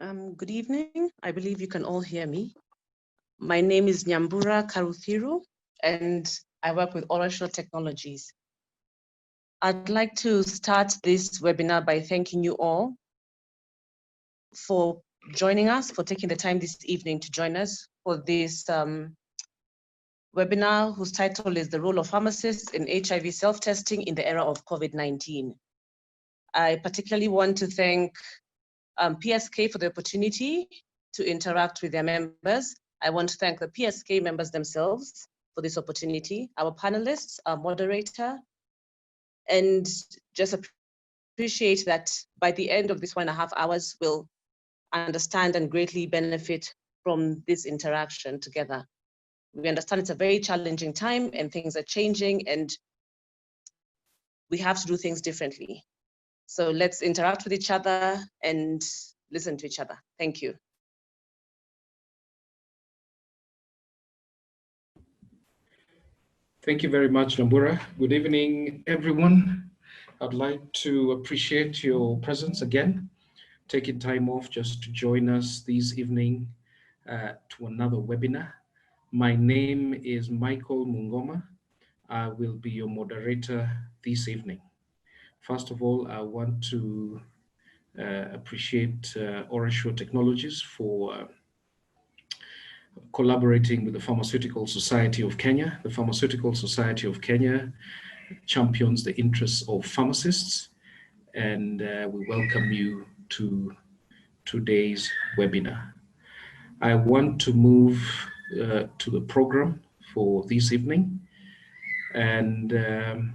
Good evening. I believe you can all hear me. My name is Nyambura Karuthiru, and I work with OraQuick Technologies. I'd like to start this webinar by thanking you all for joining us, for taking the time this evening to join us for this webinar, whose title is The Role of Pharmacists in HIV Self-Testing in the Era of COVID-19. I particularly want to thank PSK for the opportunity to interact with their members. I want to thank the PSK members themselves for this opportunity, our panelists, our moderator, and just appreciate that by the end of this 1.5 hours, we'll understand and greatly benefit from this interaction together. We understand it's a very challenging time and things are changing and we have to do things differently. So let's interact with each other and listen to each other. Thank you. Thank you very much, Nyambura. Good evening, everyone. I'd like to appreciate your presence again, taking time off just to join us this evening to another webinar. My name is Michael Mungoma. I will be your moderator this evening. First of all, I want to appreciate OraQuick Technologies for collaborating with the Pharmaceutical Society of Kenya. The Pharmaceutical Society of Kenya champions the interests of pharmacists, and we welcome you to today's webinar. I want to move to the program for this evening, and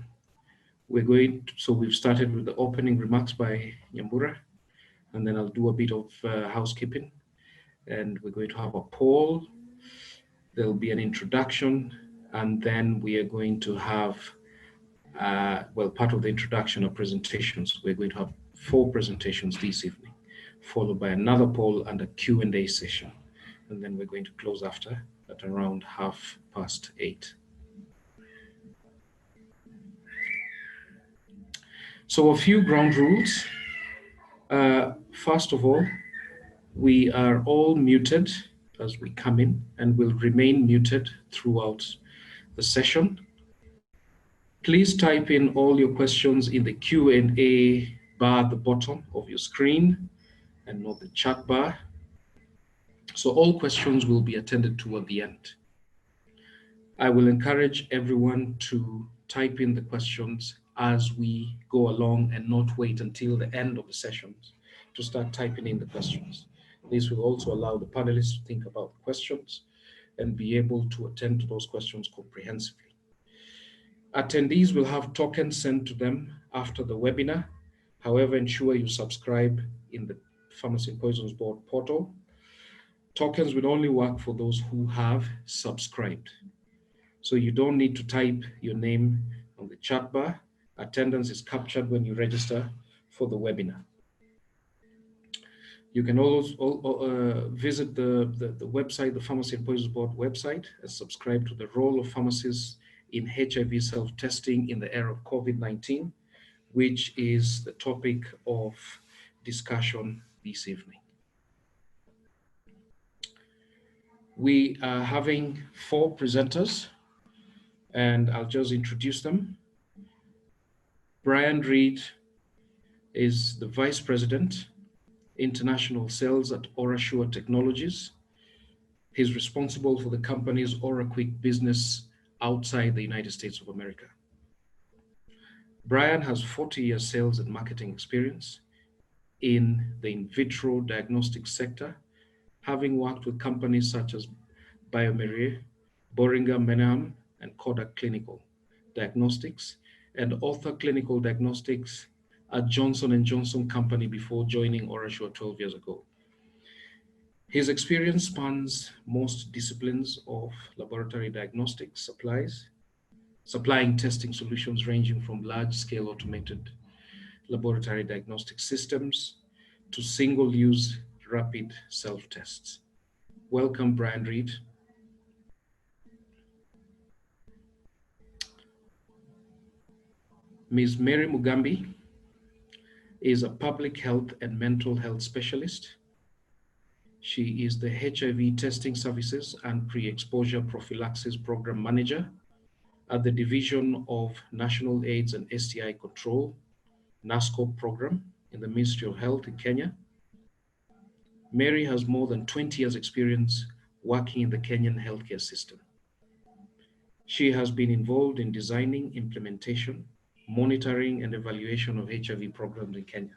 we've started with the opening remarks by Nyambura, and then I'll do a bit of housekeeping, and we're going to have a poll. There'll be an introduction, and then we are going to have, part of the introduction are presentations. We're going to have 4 presentations this evening, followed by another poll and a Q&A session. And then we're going to close after at around 8:30. So a few ground rules. First of all, we are all muted as we come in and will remain muted throughout the session. Please type in all your questions in the Q&A bar at the bottom of your screen and not the chat bar. So all questions will be attended to at the end. I will encourage everyone to type in the questions as we go along and not wait until the end of the sessions to start typing in the questions. This will also allow the panelists to think about questions and be able to attend to those questions comprehensively. Attendees will have tokens sent to them after the webinar. However, ensure you subscribe in the Pharmacy and Poisons Board portal. Tokens will only work for those who have subscribed. So you don't need to type your name on the chat bar. Attendance is captured when you register for the webinar. You can also visit the website, the Pharmacy and Poisons Board website, and subscribe to the role of pharmacists in HIV self-testing in the era of COVID-19, which is the topic of discussion this evening. We are having 4 presenters, and I'll just introduce them. Brian Reed is the Vice President, International Sales at OraQuick Technologies. He's responsible for the company's OraQuick business outside the United States of America. Brian has 40 years sales and marketing experience in the in vitro diagnostic sector, having worked with companies such as bioMérieux, Boehringer Ingelheim, and Kodak Clinical Diagnostics, and Author Clinical Diagnostics at Johnson & Johnson company before joining OraQuick 12 years ago. His experience spans most disciplines of laboratory diagnostic supplies, supplying testing solutions ranging from large-scale automated laboratory diagnostic systems to single-use rapid self-tests. Welcome, Brian Reed. Ms. Mary Mugambi is a public health and mental health specialist She is the HIV Testing Services and Pre-Exposure Prophylaxis Program Manager at the Division of National AIDS and STI Control, NASCO program in the Ministry of Health in Kenya. Mary has more than 20 years experience working in the Kenyan healthcare system. She has been involved in designing, implementation, monitoring, and evaluation of HIV programs in Kenya.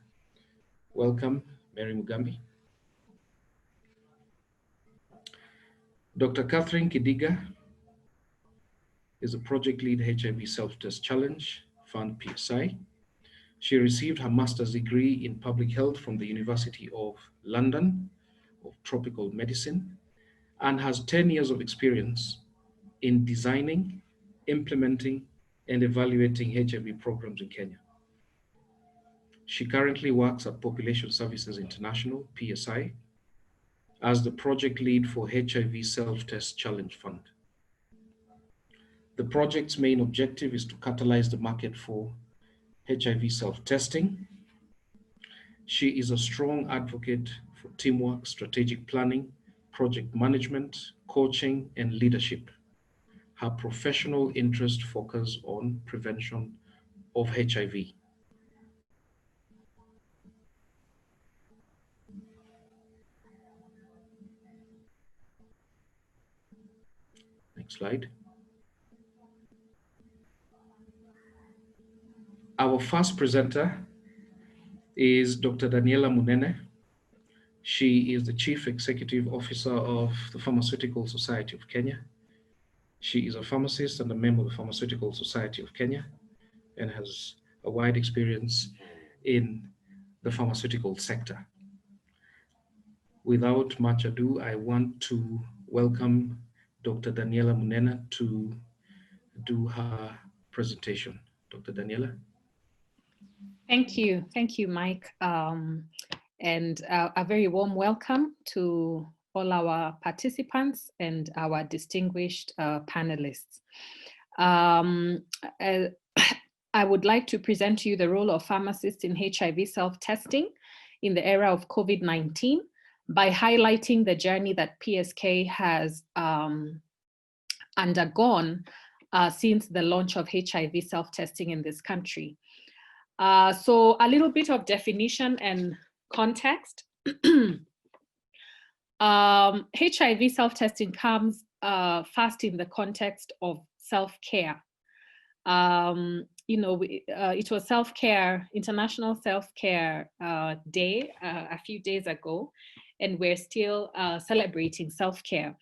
Welcome, Mary Mugambi. Dr. Catherine Kidiga is a project lead HIV Self-Test Challenge Fund PSI. She received her master's degree in public health from the University of London of Tropical Medicine and has 10 years of experience in designing, implementing, and evaluating HIV programs in Kenya. She currently works at Population Services International, PSI, as the project lead for HIV Self-Test Challenge Fund. The project's main objective is to catalyze the market for HIV self-testing. She is a strong advocate for teamwork, strategic planning, project management, coaching, and leadership. Her professional interests focus on prevention of HIV. Next slide. Our first presenter is Dr. Daniela Munene. She is the Chief Executive Officer of the Pharmaceutical Society of Kenya. She is a pharmacist and a member of the Pharmaceutical Society of Kenya and has a wide experience in the pharmaceutical sector. Without much ado, I want to welcome Dr. Daniela Munene to do her presentation. Dr. Daniela. Thank you, Mike. And a very warm welcome to all our participants and our distinguished panelists. I would like to present to you the role of pharmacists in HIV self-testing in the era of COVID-19 by highlighting the journey that PSK has undergone since the launch of HIV self-testing in this country. So a little bit of definition and context. HIV self-testing comes first in the context of self-care. It was self-care, International Self-Care Day a few days ago, and we're still celebrating self-care.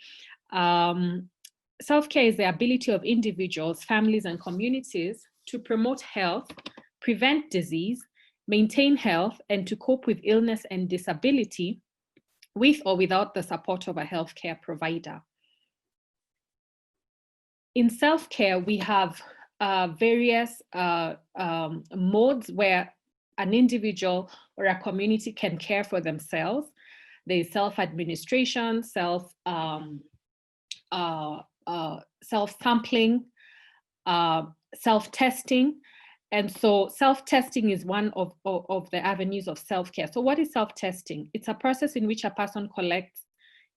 Self-care is the ability of individuals, families, and communities to promote health, prevent disease, maintain health, and to cope with illness and disability with or without the support of a healthcare provider. In self-care, we have various modes where an individual or a community can care for themselves. There's self-administration, self-sampling, self-testing. And so self-testing is one of the avenues of self-care. So what is self-testing? It's a process in which a person collects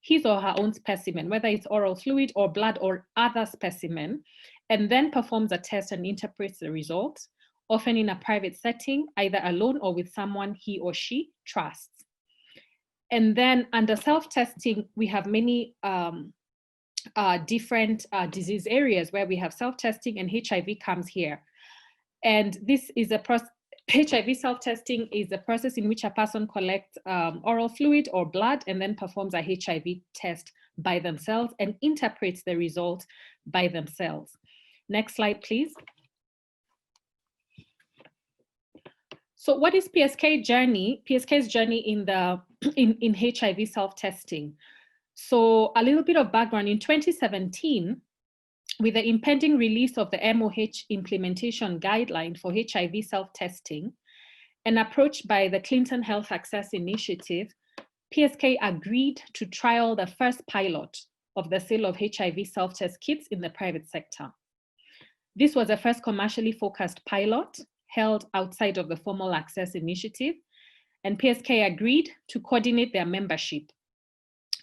his or her own specimen, whether it's oral fluid or blood or other specimen, and then performs a test and interprets the results, often in a private setting, either alone or with someone he or she trusts. And then under self-testing, we have many different disease areas where we have self-testing, and HIV comes here. And this is a process. HIV self-testing is the process in which a person collects oral fluid or blood and then performs a HIV test by themselves and interprets the result by themselves. Next slide, please. So what is PSK's journey in HIV self-testing? So a little bit of background. In 2017, with the impending release of the MOH implementation guideline for HIV self-testing and approached by the Clinton Health Access Initiative, PSK agreed to trial the first pilot of the sale of HIV self-test kits in the private sector. This was the first commercially focused pilot held outside of the formal access initiative, and PSK agreed to coordinate their membership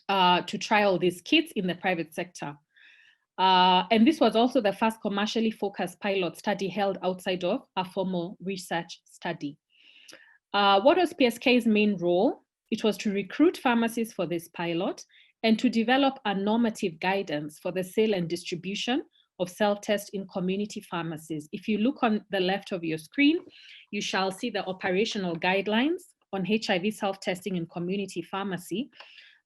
to trial these kits in the private sector. And this was also the first commercially focused pilot study held outside of a formal research study. What was PSK's main role? It was to recruit pharmacists for this pilot and to develop a normative guidance for the sale and distribution of self-test in community pharmacies. If you look on the left of your screen, you shall see the operational guidelines on HIV self-testing in community pharmacy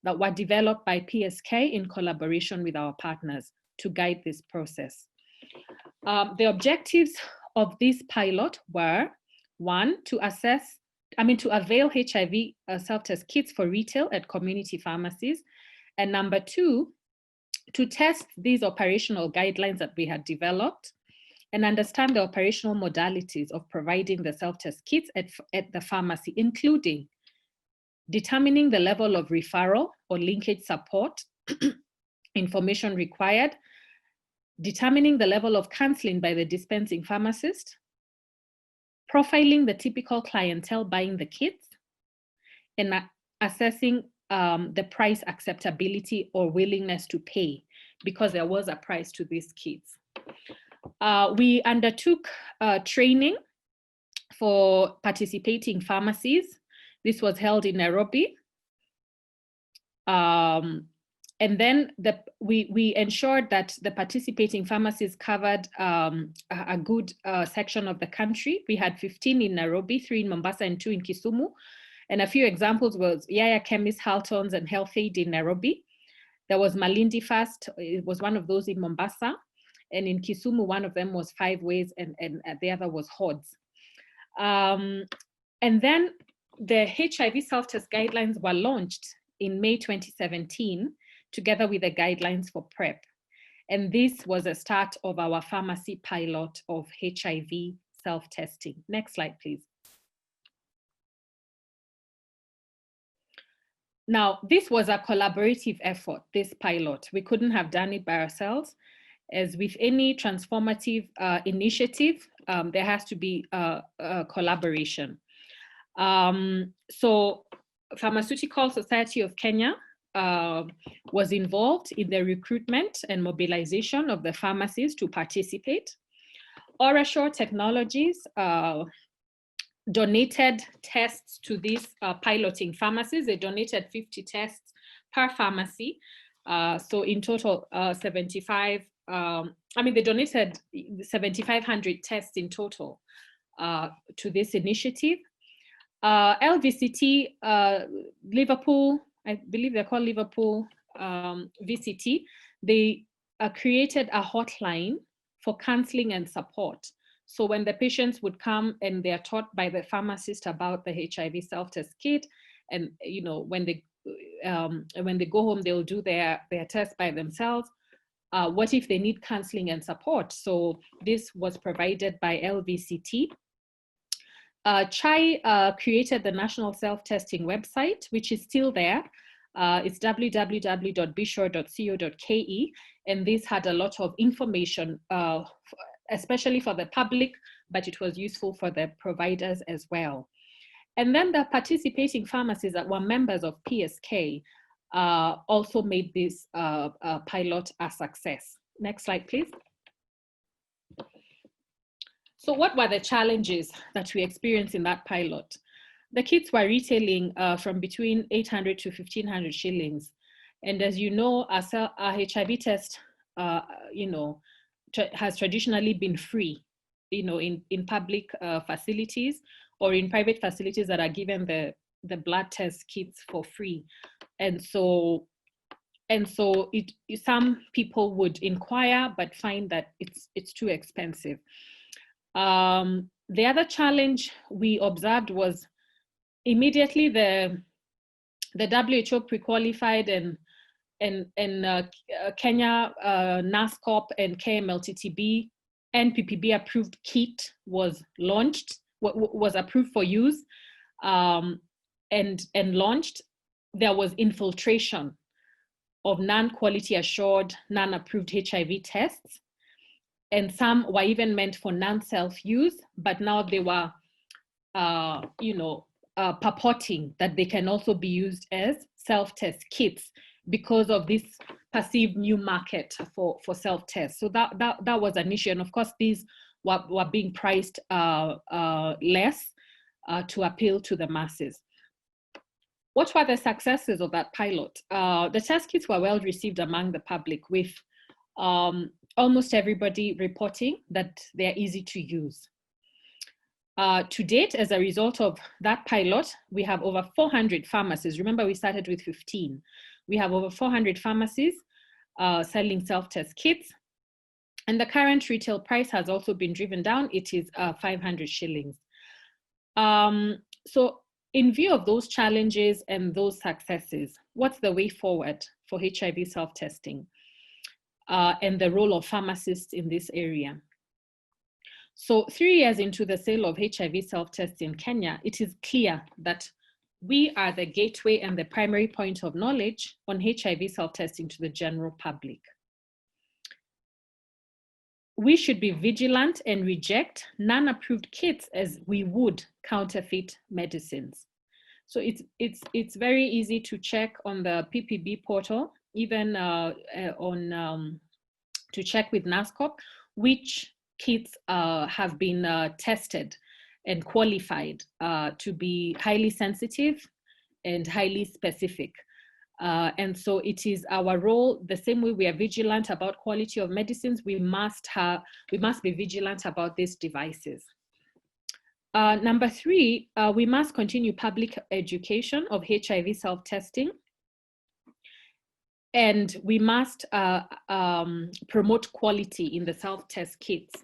that were developed by PSK in collaboration with our partners to guide this process. The objectives of this pilot were, one, to avail HIV self-test kits for retail at community pharmacies. And number two, to test these operational guidelines that we had developed and understand the operational modalities of providing the self-test kits at the pharmacy, including determining the level of referral or linkage support information required, determining the level of counseling by the dispensing pharmacist, profiling the typical clientele buying the kits, and assessing the price acceptability or willingness to pay, because there was a price to these kits. We undertook training for participating pharmacies. This was held in Nairobi. And then we ensured that the participating pharmacies covered a good section of the country. We had 15 in Nairobi, 3 in Mombasa, and 2 in Kisumu. And a few examples was Yaya Chemist, Haltons, and Health Aid in Nairobi. There was Malindi Fast, it was one of those in Mombasa. And in Kisumu, one of them was 5 Ways, and the other was HODS. And then the HIV self-test guidelines were launched in May 2017, together with the guidelines for PrEP. And this was a start of our pharmacy pilot of HIV self-testing. Next slide, please. Now, this was a collaborative effort, this pilot. We couldn't have done it by ourselves. As with any transformative initiative, there has to be a collaboration. So Pharmaceutical Society of Kenya was involved in the recruitment and mobilization of the pharmacies to participate. OraSure Technologies donated tests to these piloting pharmacies. They donated 50 tests per pharmacy. So in total, they donated 7,500 tests in total to this initiative. LVCT, Liverpool, I believe they're called Liverpool VCT, they created a hotline for counseling and support. So when the patients would come and they are taught by the pharmacist about the HIV self-test kit, and when they go home, they'll do their test by themselves. What if they need counseling and support? So this was provided by LVCT. CHAI created the National Self-Testing website, which is still there. It's www.bsure.co.ke, and this had a lot of information, especially for the public, but it was useful for the providers as well. And then the participating pharmacies that were members of PSK also made this pilot a success. Next slide, please. So what were the challenges that we experienced in that pilot? The kits were retailing from between 800 to 1,500 shillings. And as you know, a HIV test, has traditionally been free, in public facilities or in private facilities that are given the blood test kits for free. And so some people would inquire, but find that it's too expensive. The other challenge we observed was immediately the WHO pre-qualified and Kenya NASCOP and KMLTTB NPPB approved kit was launched, was approved for use and launched. There was infiltration of non-quality assured, non-approved HIV tests. And some were even meant for non-self-use, but now they were, purporting that they can also be used as self-test kits, because of this perceived new market for self-tests. So that was an issue. And of course, these were being priced less to appeal to the masses. What were the successes of that pilot? The test kits were well received among the public, with almost everybody reporting that they're easy to use. To date, as a result of that pilot, we have over 400 pharmacies. Remember, we started with 15. We have over 400 pharmacies selling self-test kits. And the current retail price has also been driven down. It is 500 shillings. So in view of those challenges and those successes, what's the way forward for HIV self-testing and the role of pharmacists in this area? So 3 years into the sale of HIV self-tests in Kenya, it is clear that we are the gateway and the primary point of knowledge on HIV self-testing to the general public. We should be vigilant and reject non-approved kits as we would counterfeit medicines. So it's very easy to check on the PPB portal, even to check with NASCOP which kits have been tested and qualified to be highly sensitive and highly specific. And so it is our role, the same way we are vigilant about quality of medicines, we must be vigilant about these devices. Number 3, we must continue public education of HIV self-testing. And we must promote quality in the self-test kits.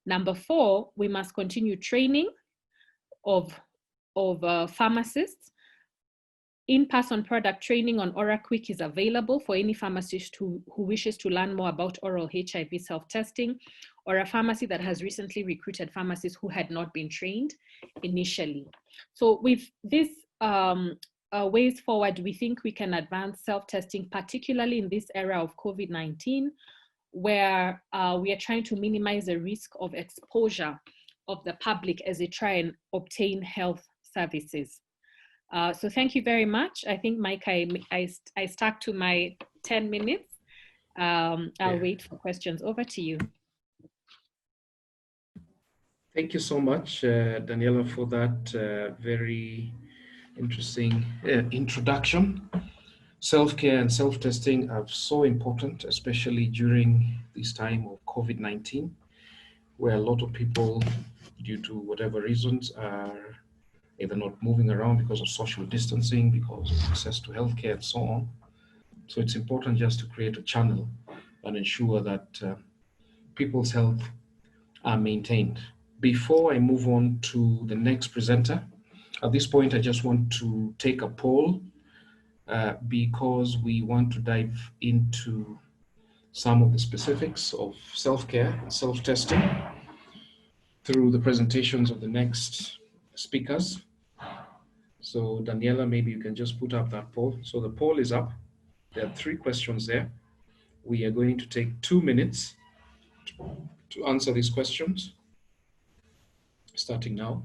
Number 4, we must continue training of pharmacists. In-person product training on OraQuick is available for any pharmacist who wishes to learn more about oral HIV self-testing, or a pharmacy that has recently recruited pharmacists who had not been trained initially. So with this ways forward, we think we can advance self-testing, particularly in this era of COVID-19, where we are trying to minimize the risk of exposure of the public as they try and obtain health services. So thank you very much. I think, Mike, I stuck to my 10 minutes. I'll wait for questions. Over to you. Thank you so much, Daniela, for that very interesting introduction. Self-care and self-testing are so important, especially during this time of COVID-19, where a lot of people, due to whatever reasons, are either not moving around because of social distancing, because of access to healthcare and so on. So it's important just to create a channel and ensure that people's health are maintained. Before I move on to the next presenter, at this point, I just want to take a poll because we want to dive into some of the specifics of self-care and self-testing through the presentations of the next speakers. So Daniela, maybe you can just put up that poll. So the poll is up. There are 3 questions there. We are going to take 2 minutes to answer these questions, starting now.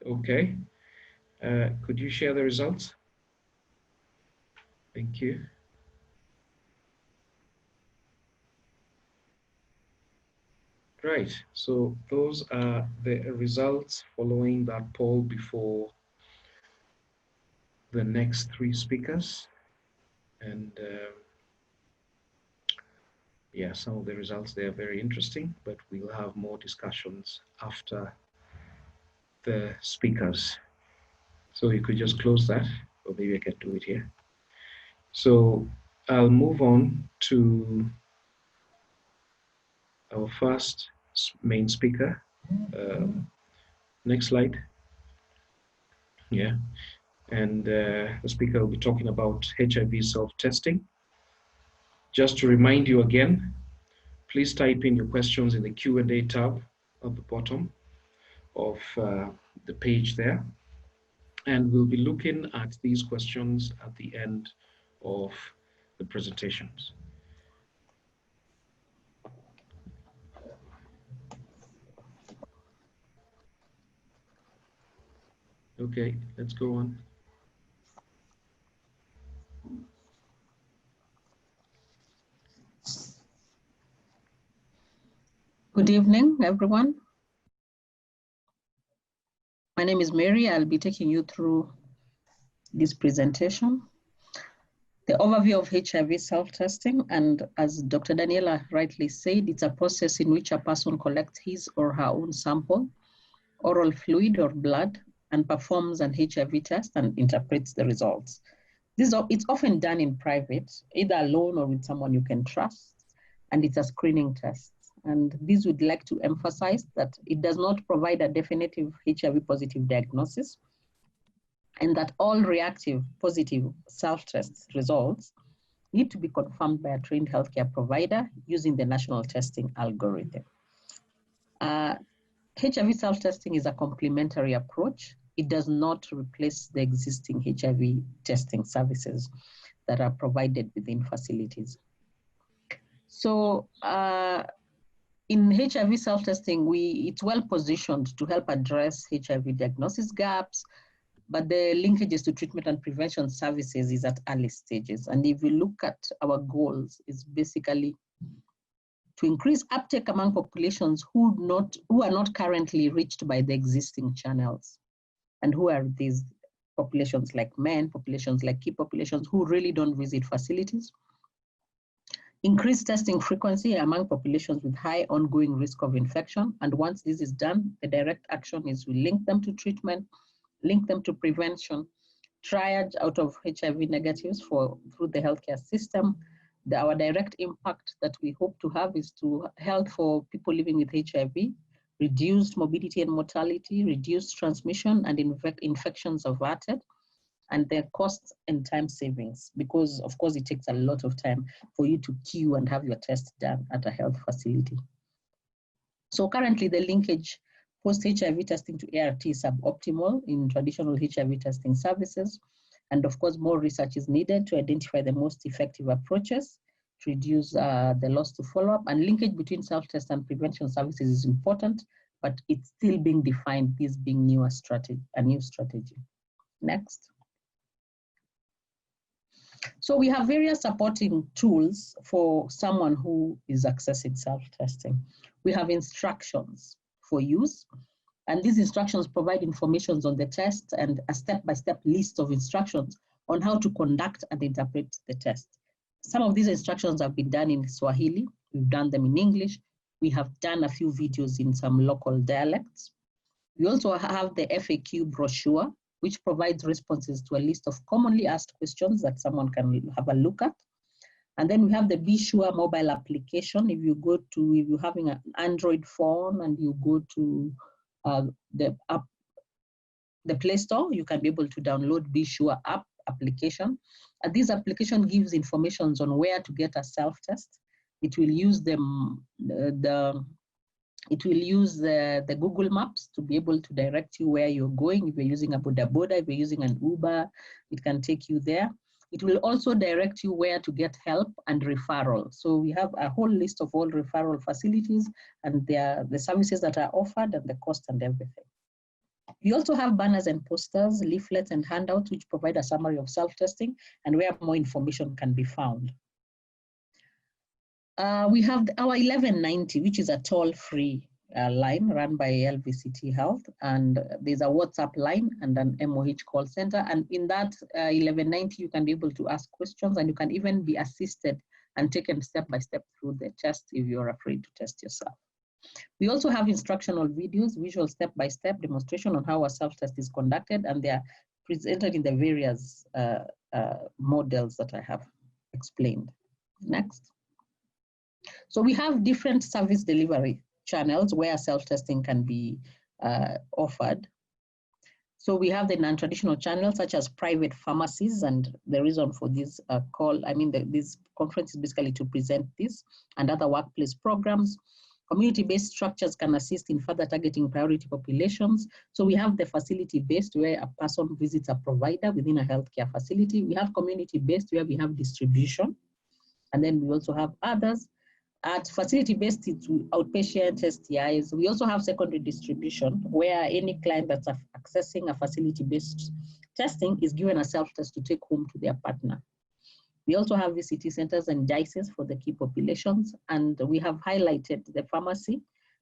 Okay. Could you share the results? Thank you. Right, so those are the results following that poll before the next 3 speakers. And yeah, some of the results, they are very interesting, but we'll have more discussions after the speakers. So you could just close that, or maybe I can do it here. So I'll move on to our first main speaker. Next slide. Yeah. And the speaker will be talking about HIV self-testing. Just to remind you again, please type in your questions in the Q&A tab at the bottom of the page there. And we'll be looking at these questions at the end of the presentations. Okay, let's go on. Good evening, everyone. My name is Mary. I'll be taking you through this presentation. The overview of HIV self-testing, and as Dr. Daniela rightly said, it's a process in which a person collects his or her own sample, oral fluid or blood, and performs an HIV test and interprets the results. It's often done in private, either alone or with someone you can trust, and it's a screening test. And this would like to emphasize that it does not provide a definitive HIV positive diagnosis, and that all reactive positive self-test results need to be confirmed by a trained healthcare provider using the national testing algorithm. HIV self-testing is a complementary approach. It does not replace the existing HIV testing services that are provided within facilities. So in HIV self-testing, it's well positioned to help address HIV diagnosis gaps, but the linkages to treatment and prevention services is at early stages. And if we look at our goals, it's basically to increase uptake among populations who are not currently reached by the existing channels. And who are these populations? Like men, populations like key populations who really don't visit facilities. Increase testing frequency among populations with high ongoing risk of infection. And once this is done, the direct action is we link them to treatment, link them to prevention, triage out of HIV negatives through the healthcare system. Our direct impact that we hope to have is to help for people living with HIV, reduced morbidity and mortality, reduced transmission, and infections averted, and their costs and time savings, because of course it takes a lot of time for you to queue and have your test done at a health facility. So currently the linkage post-HIV testing to ART is suboptimal in traditional HIV testing services. And of course, more research is needed to identify the most effective approaches to reduce the loss to follow-up. And linkage between self-test and prevention services is important, but it's still being defined, this being a new strategy. Next. So we have various supporting tools for someone who is accessing self-testing. We have instructions for use, and these instructions provide information on the test and a step-by-step list of instructions on how to conduct and interpret the test. Some of these instructions have been done in Swahili, we've done them in English, we have done a few videos in some local dialects. We also have the FAQ brochure, which provides responses to a list of commonly asked questions that someone can have a look at. And then we have the Be Sure mobile application. If you're having an Android phone and you go to the Play Store, you can be able to download Be Sure app application. And this application gives information on where to get a self-test. It will use the Google Maps to be able to direct you where you're going. If you're using a Boda Boda, if you're using an Uber, it can take you there. It will also direct you where to get help and referral. So we have a whole list of all referral facilities and the services that are offered and the cost and everything. We also have banners and posters, leaflets and handouts, which provide a summary of self-testing and where more information can be found. We have our 1190, which is a toll-free line run by LVCT Health, and there's a WhatsApp line and an MOH call center. And in that 1190, you can be able to ask questions, and you can even be assisted and taken step by step through the test if you're afraid to test yourself. We also have instructional videos, visual step-by-step demonstration on how a self-test is conducted, and they are presented in the various models that I have explained. Next. So we have different service delivery channels where self-testing can be offered. So we have the non-traditional channels such as private pharmacies, and the reason for this this conference is basically to present this and other workplace programs. Community-based structures can assist in further targeting priority populations. So we have the facility-based where a person visits a provider within a healthcare facility. We have community-based where we have distribution. And then we also have others. At facility-based, it's outpatient STIs. We also have secondary distribution where any client that's accessing a facility-based testing is given a self-test to take home to their partner. We also have VCT centers and DICEs for the key populations, and we have highlighted the pharmacy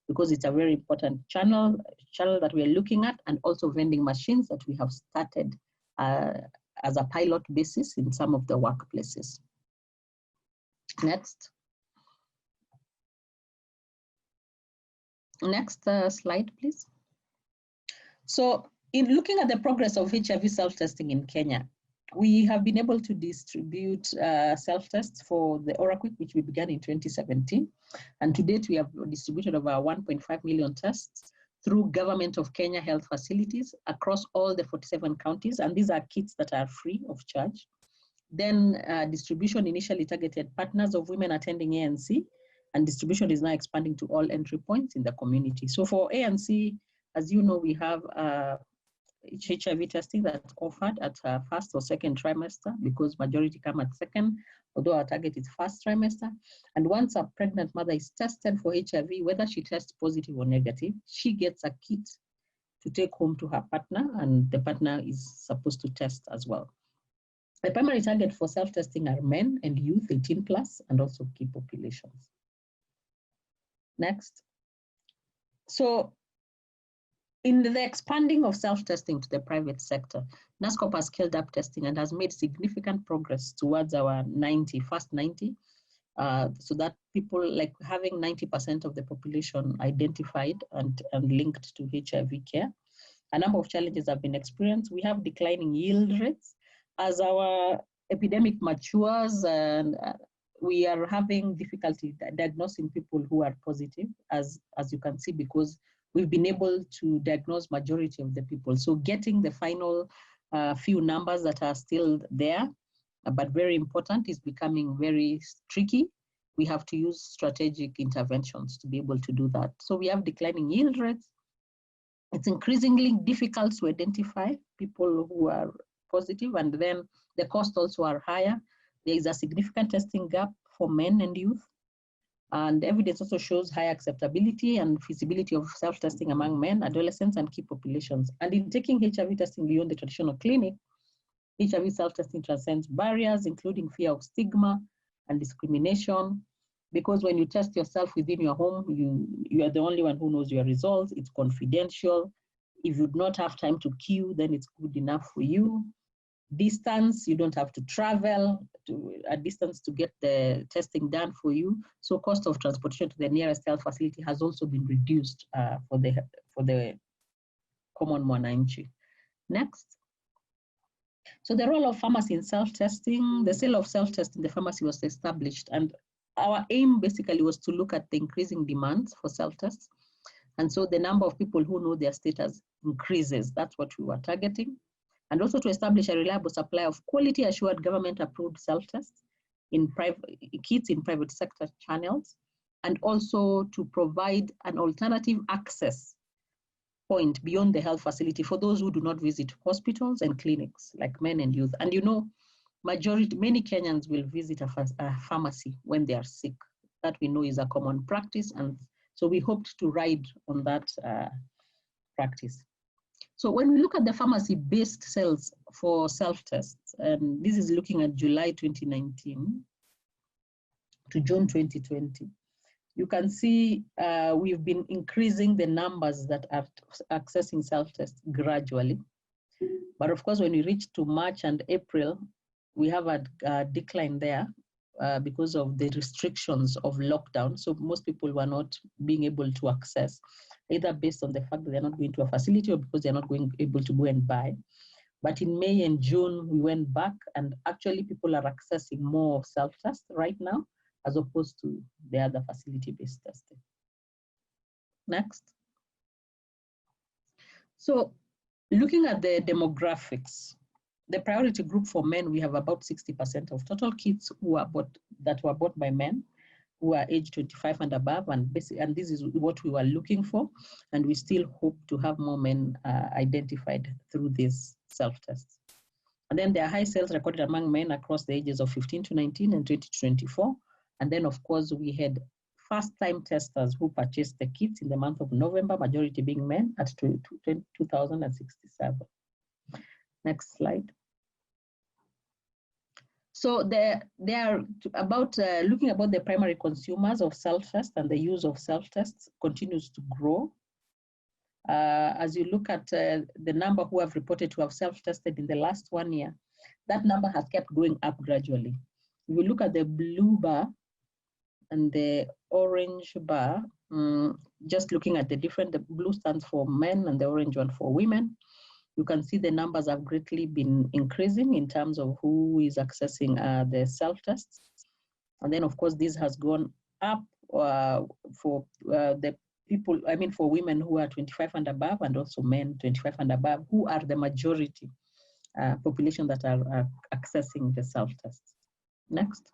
because it's a very important channel that we are looking at, and also vending machines that we have started as a pilot basis in some of the workplaces. Next. Next slide, please. So in looking at the progress of HIV self-testing in Kenya, we have been able to distribute self-tests for the OraQuick, which we began in 2017. And to date, we have distributed over 1.5 million tests through Government of Kenya health facilities across all the 47 counties. And these are kits that are free of charge. Then distribution initially targeted partners of women attending ANC, and distribution is now expanding to all entry points in the community. So for ANC, as you know, we have HIV testing that's offered at first or second trimester, because majority come at second, although our target is first trimester. And once a pregnant mother is tested for HIV, whether she tests positive or negative, she gets a kit to take home to her partner, and the partner is supposed to test as well. The primary target for self-testing are men and youth, 18 plus, and also key populations. Next. So in the expanding of self-testing to the private sector, NASCOP has scaled up testing and has made significant progress towards our first 90, so that people like having 90% of the population identified and linked to HIV care. A number of challenges have been experienced. We have declining yield rates. As our epidemic matures, and we are having difficulty diagnosing people who are positive, as you can see, because we've been able to diagnose majority of the people. So getting the final few numbers that are still there, but very important, is becoming very tricky. We have to use strategic interventions to be able to do that. So we have declining yield rates. It's increasingly difficult to identify people who are positive, and then the costs also are higher. There is a significant testing gap for men and youth, and evidence also shows high acceptability and feasibility of self-testing among men, adolescents, and key populations. And in taking HIV testing beyond the traditional clinic, HIV self-testing transcends barriers, including fear of stigma and discrimination, because when you test yourself within your home, you are the only one who knows your results. It's confidential. If you do not have time to queue, then it's good enough for you. Distance, you don't have to travel to a distance to get the testing done for you. So cost of transportation to the nearest health facility has also been reduced for the common mwananchi. Next. So the role of pharmacy in self-testing, the sale of self-test in the pharmacy was established, and our aim basically was to look at the increasing demands for self-tests. And so the number of people who know their status increases. That's what we were targeting. And also to establish a reliable supply of quality assured government-approved self-tests in kits in private sector channels, and also to provide an alternative access point beyond the health facility for those who do not visit hospitals and clinics, like men and youth. And you know, many Kenyans will visit a pharmacy when they are sick. That we know is a common practice, and so we hoped to ride on that practice. So when we look at the pharmacy-based sales for self-tests, and this is looking at July 2019 to June 2020, you can see we've been increasing the numbers that are accessing self-tests gradually. But of course, when we reach to March and April, we have a decline there. because of the restrictions of lockdown. So most people were not being able to access, either based on the fact that they're not going to a facility or because they're not able to go and buy. But in May and June, we went back, and actually people are accessing more of self-test right now, as opposed to the other facility-based testing. Next. So looking at the demographics, the priority group for men, we have about 60% of total kits who are that were bought by men who are age 25 and above, and this is what we were looking for, and we still hope to have more men identified through these self-tests. And then there are high sales recorded among men across the ages of 15 to 19 and 20 to 24. And then, of course, we had first-time testers who purchased the kits in the month of November, majority being men, at 2,067. Next slide. So they are about looking about the primary consumers of self-test, and the use of self-tests continues to grow. As you look at the number who have reported to have self-tested in the last 1 year, that number has kept going up gradually. If you look at the blue bar and the orange bar, just looking at the blue stands for men and the orange one for women, you can see the numbers have greatly been increasing in terms of who is accessing the self-tests. And then, of course, this has gone up for the people, for women who are 25 and above, and also men 25 and above, who are the majority population that are accessing the self-tests. Next.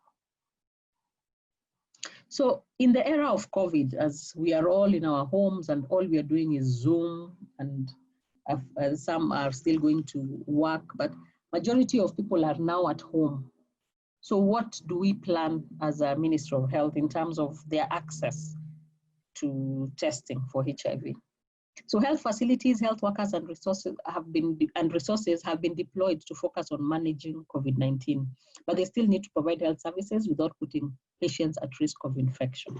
So in the era of COVID, as we are all in our homes and all we are doing is Zoom, and some are still going to work, but majority of people are now at home. So what do we plan as a Ministry of Health in terms of their access to testing for HIV? So health facilities, health workers, and resources have been deployed to focus on managing COVID-19, but they still need to provide health services without putting patients at risk of infection.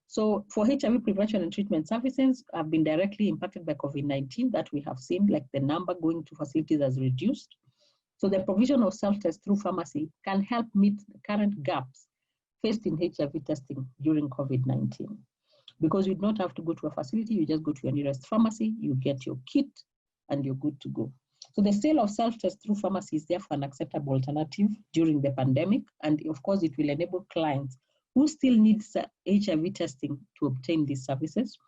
So for HIV prevention and treatment services have been directly impacted by COVID-19, that we have seen, like the number going to facilities has reduced. So the provision of self-test through pharmacy can help meet the current gaps faced in HIV testing during COVID-19. Because you don't have to go to a facility, you just go to your nearest pharmacy, you get your kit, and you're good to go. So the sale of self-test through pharmacy is therefore an acceptable alternative during the pandemic, and of course it will enable clients who still need HIV testing to obtain these services.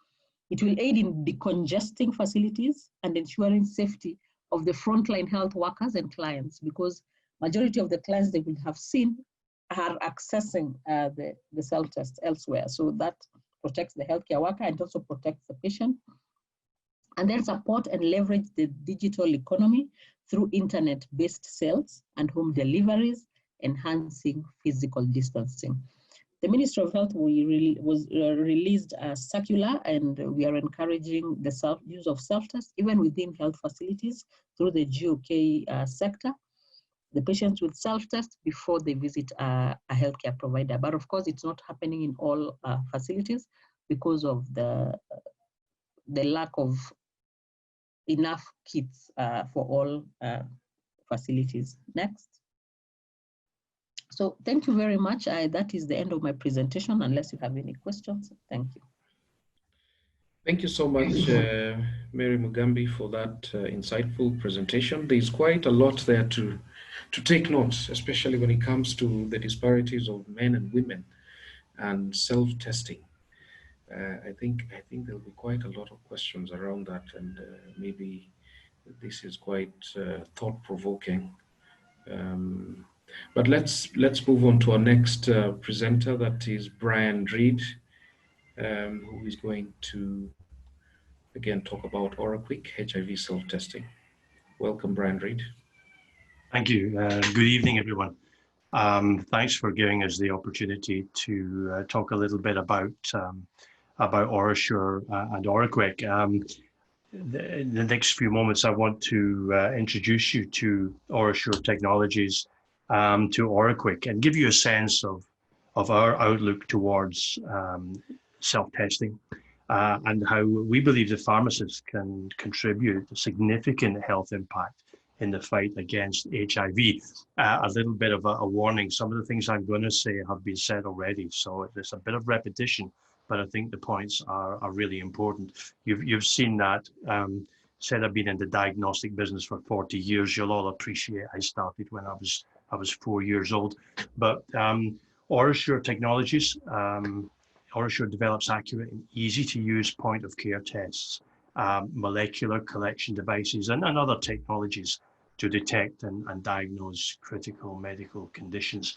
It will aid in decongesting facilities and ensuring safety of the frontline health workers and clients, because majority of the clients they will have seen are accessing the self-test elsewhere. So that protects the healthcare worker and also protects the patient. And then support and leverage the digital economy through internet-based sales and home deliveries, enhancing physical distancing. The Ministry of Health released a circular, and we are encouraging the use of self-test even within health facilities through the GOK sector. The patients will self-test before they visit a healthcare provider. But of course, it's not happening in all facilities because of the lack of enough kits for all facilities. Next. So thank you very much. That is the end of my presentation, unless you have any questions. Thank you. Thank you so much, Mary Mugambi, for that insightful presentation. There's quite a lot there to take notes, especially when it comes to the disparities of men and women and self-testing. I think there'll be quite a lot of questions around that, and maybe this is quite thought-provoking. But let's move on to our next presenter, that is Brian Reed, who is going to again talk about OraQuick HIV self-testing. Welcome, Brian Reed. Thank you. Good evening, everyone. Thanks for giving us the opportunity to talk a little bit about OraSure and OraQuick. In the next few moments, I want to introduce you to OraSure Technologies, to OraQuick, and give you a sense of our outlook towards self-testing and how we believe the pharmacists can contribute a significant health impact in the fight against HIV. A little bit of a warning. Some of the things I'm going to say have been said already, so there's a bit of repetition, but I think the points are really important. You've seen that. Said I've been in the diagnostic business for 40 years. You'll all appreciate I started when I was 4 years old. But OraSure Technologies, OraSure develops accurate and easy to use point of care tests, molecular collection devices, and other technologies to detect and diagnose critical medical conditions.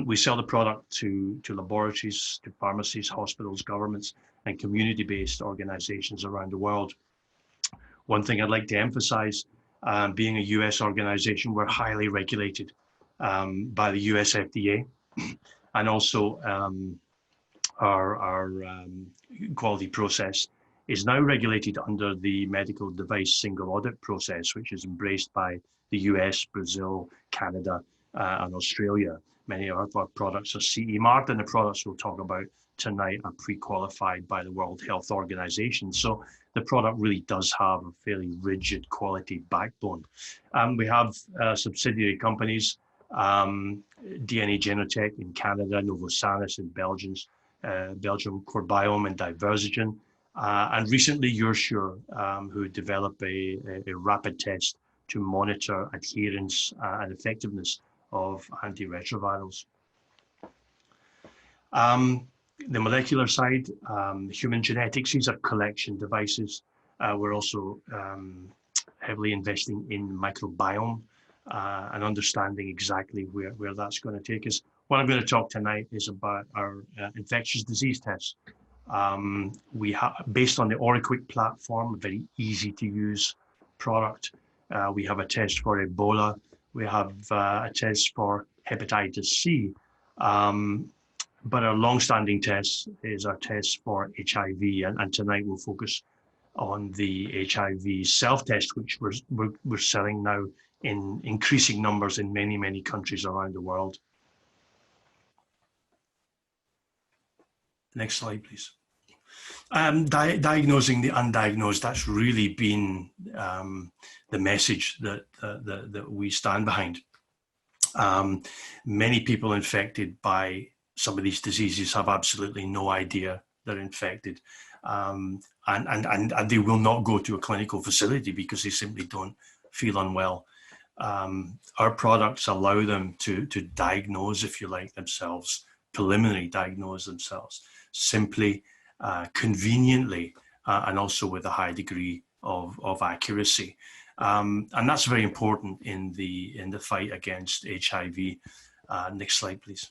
We sell the product to laboratories, to pharmacies, hospitals, governments, and community-based organizations around the world. One thing I'd like to emphasize, being a US organization, we're highly regulated by the US FDA, and also our quality process is now regulated under the medical device single audit process, which is embraced by the US, Brazil, Canada, and Australia. Many of our products are CE marked, and the products we'll talk about tonight are pre-qualified by the World Health Organization. So the product really does have a fairly rigid quality backbone. We have subsidiary companies, DNA Genotech in Canada, Novosanis in Belgium, Corbiome and Diversogen, and recently UrSure, who developed a rapid test to monitor adherence and effectiveness of antiretrovirals. The molecular side, human genetics, these are collection devices. We're also heavily investing in microbiome and understanding exactly where that's going to take us. What I'm going to talk tonight is about our infectious disease tests. We have, based on the OraQuick platform, a very easy to use product. We have a test for Ebola. We have a test for hepatitis C. But our long-standing test is our test for HIV, and tonight we'll focus on the HIV self-test, which we're selling now in increasing numbers in many countries around the world. Next slide, please. Diagnosing the undiagnosed, that's really been the message that we stand behind. Many people infected by some of these diseases have absolutely no idea they're infected, and they will not go to a clinical facility because they simply don't feel unwell. Our products allow them to diagnose, if you like, themselves, preliminary diagnose themselves, simply, conveniently, and also with a high degree of accuracy. And that's very important in the fight against HIV. Next slide, please.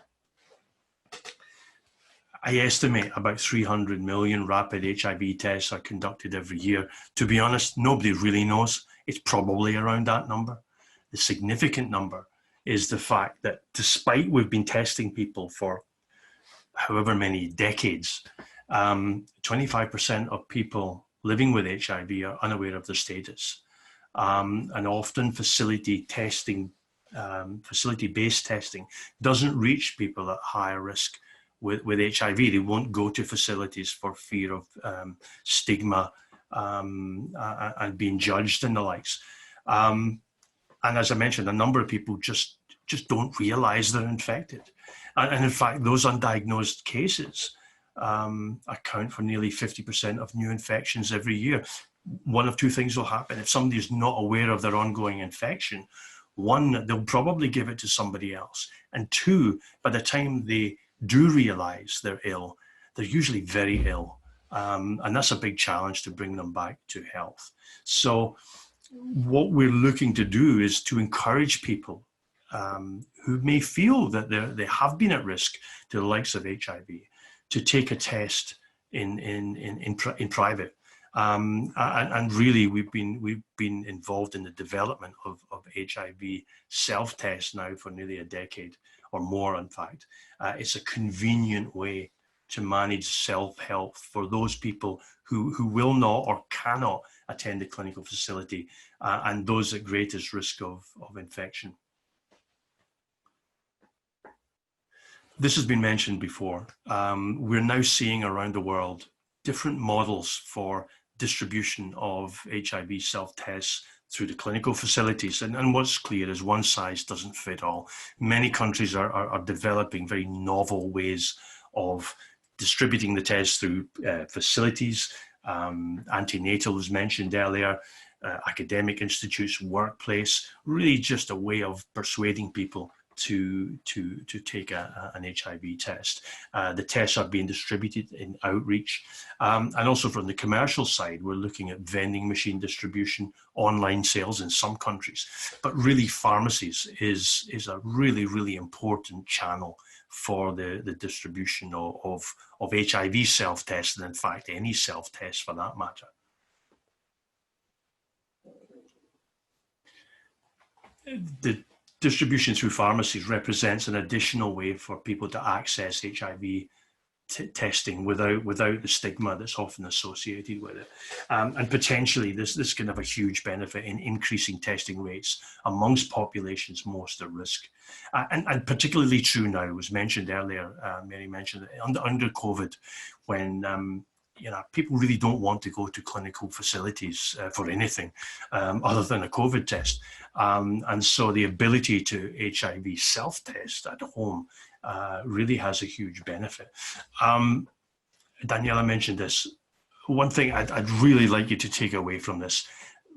I estimate about 300 million rapid HIV tests are conducted every year. To be honest, nobody really knows. It's probably around that number. The significant number is the fact that despite we've been testing people for however many decades, 25% of people living with HIV are unaware of their status. And often facility-based testing doesn't reach people at higher risk with HIV. They won't go to facilities for fear of stigma and being judged and the likes. And as I mentioned, a number of people just don't realize they're infected. And in fact, those undiagnosed cases account for nearly 50% of new infections every year. One of two things will happen. If somebody is not aware of their ongoing infection, one, they'll probably give it to somebody else. And two, by the time they do realize they're ill, they're usually very ill. And that's a big challenge to bring them back to health. So what we're looking to do is to encourage people who may feel that they have been at risk to the likes of HIV to take a test in private. And really, we've been involved in the development of HIV self-tests now for nearly a decade or more. In fact, it's a convenient way to manage self-health for those people who will not or cannot attend a clinical facility and those at greatest risk of infection. This has been mentioned before. We're now seeing around the world different models for distribution of HIV self-tests through the clinical facilities. And what's clear is one size doesn't fit all. Many countries are developing very novel ways of distributing the test through facilities. Antenatal was mentioned earlier, academic institutes, workplace, really just a way of persuading people to take an HIV test. The tests are being distributed in outreach. And also from the commercial side, we're looking at vending machine distribution, online sales in some countries. But really pharmacies is a really, really important channel for the distribution of HIV self-tests, and in fact, any self-test for that matter. The distribution through pharmacies represents an additional way for people to access HIV testing without the stigma that's often associated with it. And potentially this can have a huge benefit in increasing testing rates amongst populations most at risk. And particularly true now, was mentioned earlier, Mary mentioned it, under COVID, when people really don't want to go to clinical facilities for anything other than a COVID test. And so the ability to HIV self-test at home really has a huge benefit. Daniela mentioned this. One thing I'd really like you to take away from this: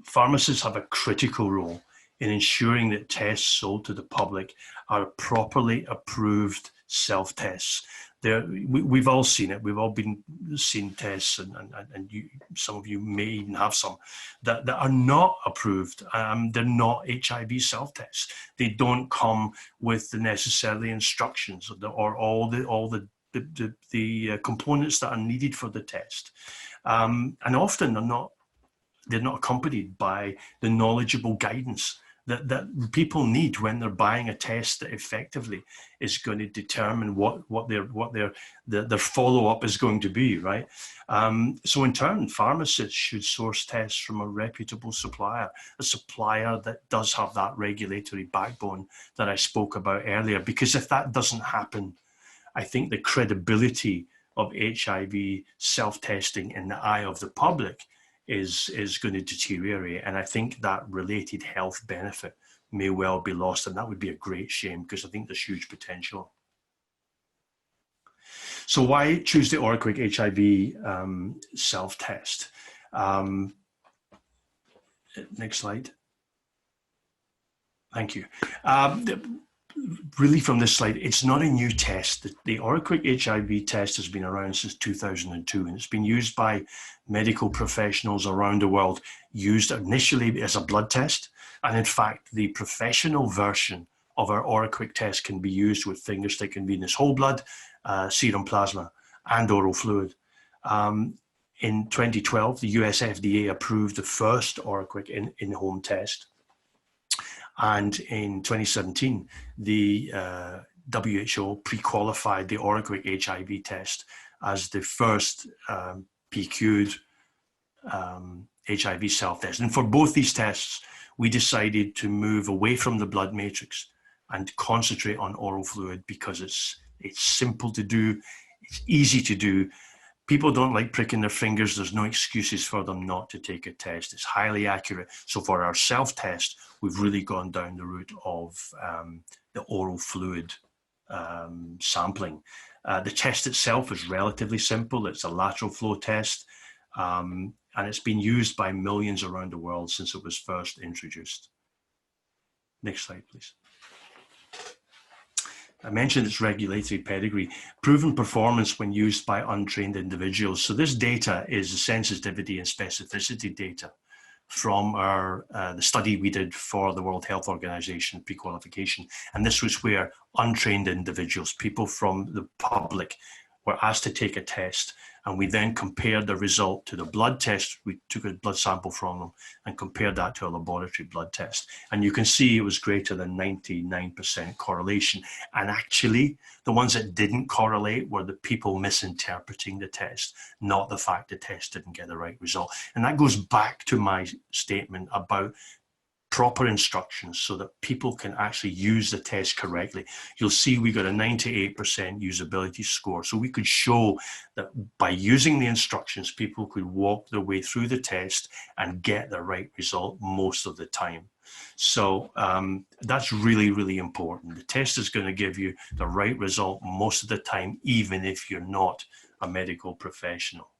pharmacists have a critical role in ensuring that tests sold to the public are properly approved self-tests. We've all seen it. We've all seen tests, and some of you may even have some that are not approved. They're not HIV self-tests. They don't come with the necessary instructions or all the components that are needed for the test, and often they're not accompanied by the knowledgeable guidance that people need when they're buying a test that effectively is going to determine what their follow-up is going to be, right? So in turn, pharmacists should source tests from a reputable supplier, a supplier that does have that regulatory backbone that I spoke about earlier, because if that doesn't happen, I think the credibility of HIV self-testing in the eye of the public is going to deteriorate, and I think that related health benefit may well be lost, and that would be a great shame, because I think there's huge potential. So why choose the OraQuick HIV self-test? Next slide. Thank you. Really from this slide, it's not a new test. The OraQuick HIV test has been around since 2002, and it's been used by medical professionals around the world, used initially as a blood test. And in fact, the professional version of our OraQuick test can be used with fingerstick and venous whole blood, serum plasma, and oral fluid. In 2012, the US FDA approved the first OraQuick in-home test. And in 2017, the WHO pre-qualified the OraQuick HIV test as the first PQ'd HIV self-test. And for both these tests, we decided to move away from the blood matrix and concentrate on oral fluid, because it's simple to do, it's easy to do. People don't like pricking their fingers. There's no excuses for them not to take a test. It's highly accurate. So for our self-test, we've really gone down the route of the oral fluid sampling. The test itself is relatively simple. It's a lateral flow test, and it's been used by millions around the world since it was first introduced. Next slide, please. I mentioned its regulatory pedigree, proven performance when used by untrained individuals. So this data is the sensitivity and specificity data from the study we did for the World Health Organization pre-qualification. And this was where untrained individuals, people from the public, were asked to take a test, and we then compared the result to the blood test. We took a blood sample from them and compared that to a laboratory blood test. And you can see it was greater than 99% correlation. And actually, the ones that didn't correlate were the people misinterpreting the test, not the fact the test didn't get the right result. And that goes back to my statement about proper instructions so that people can actually use the test correctly. You'll see we got a 98% usability score. So we could show that by using the instructions, people could walk their way through the test and get the right result most of the time. So that's really, really important. The test is going to give you the right result most of the time, even if you're not a medical professional.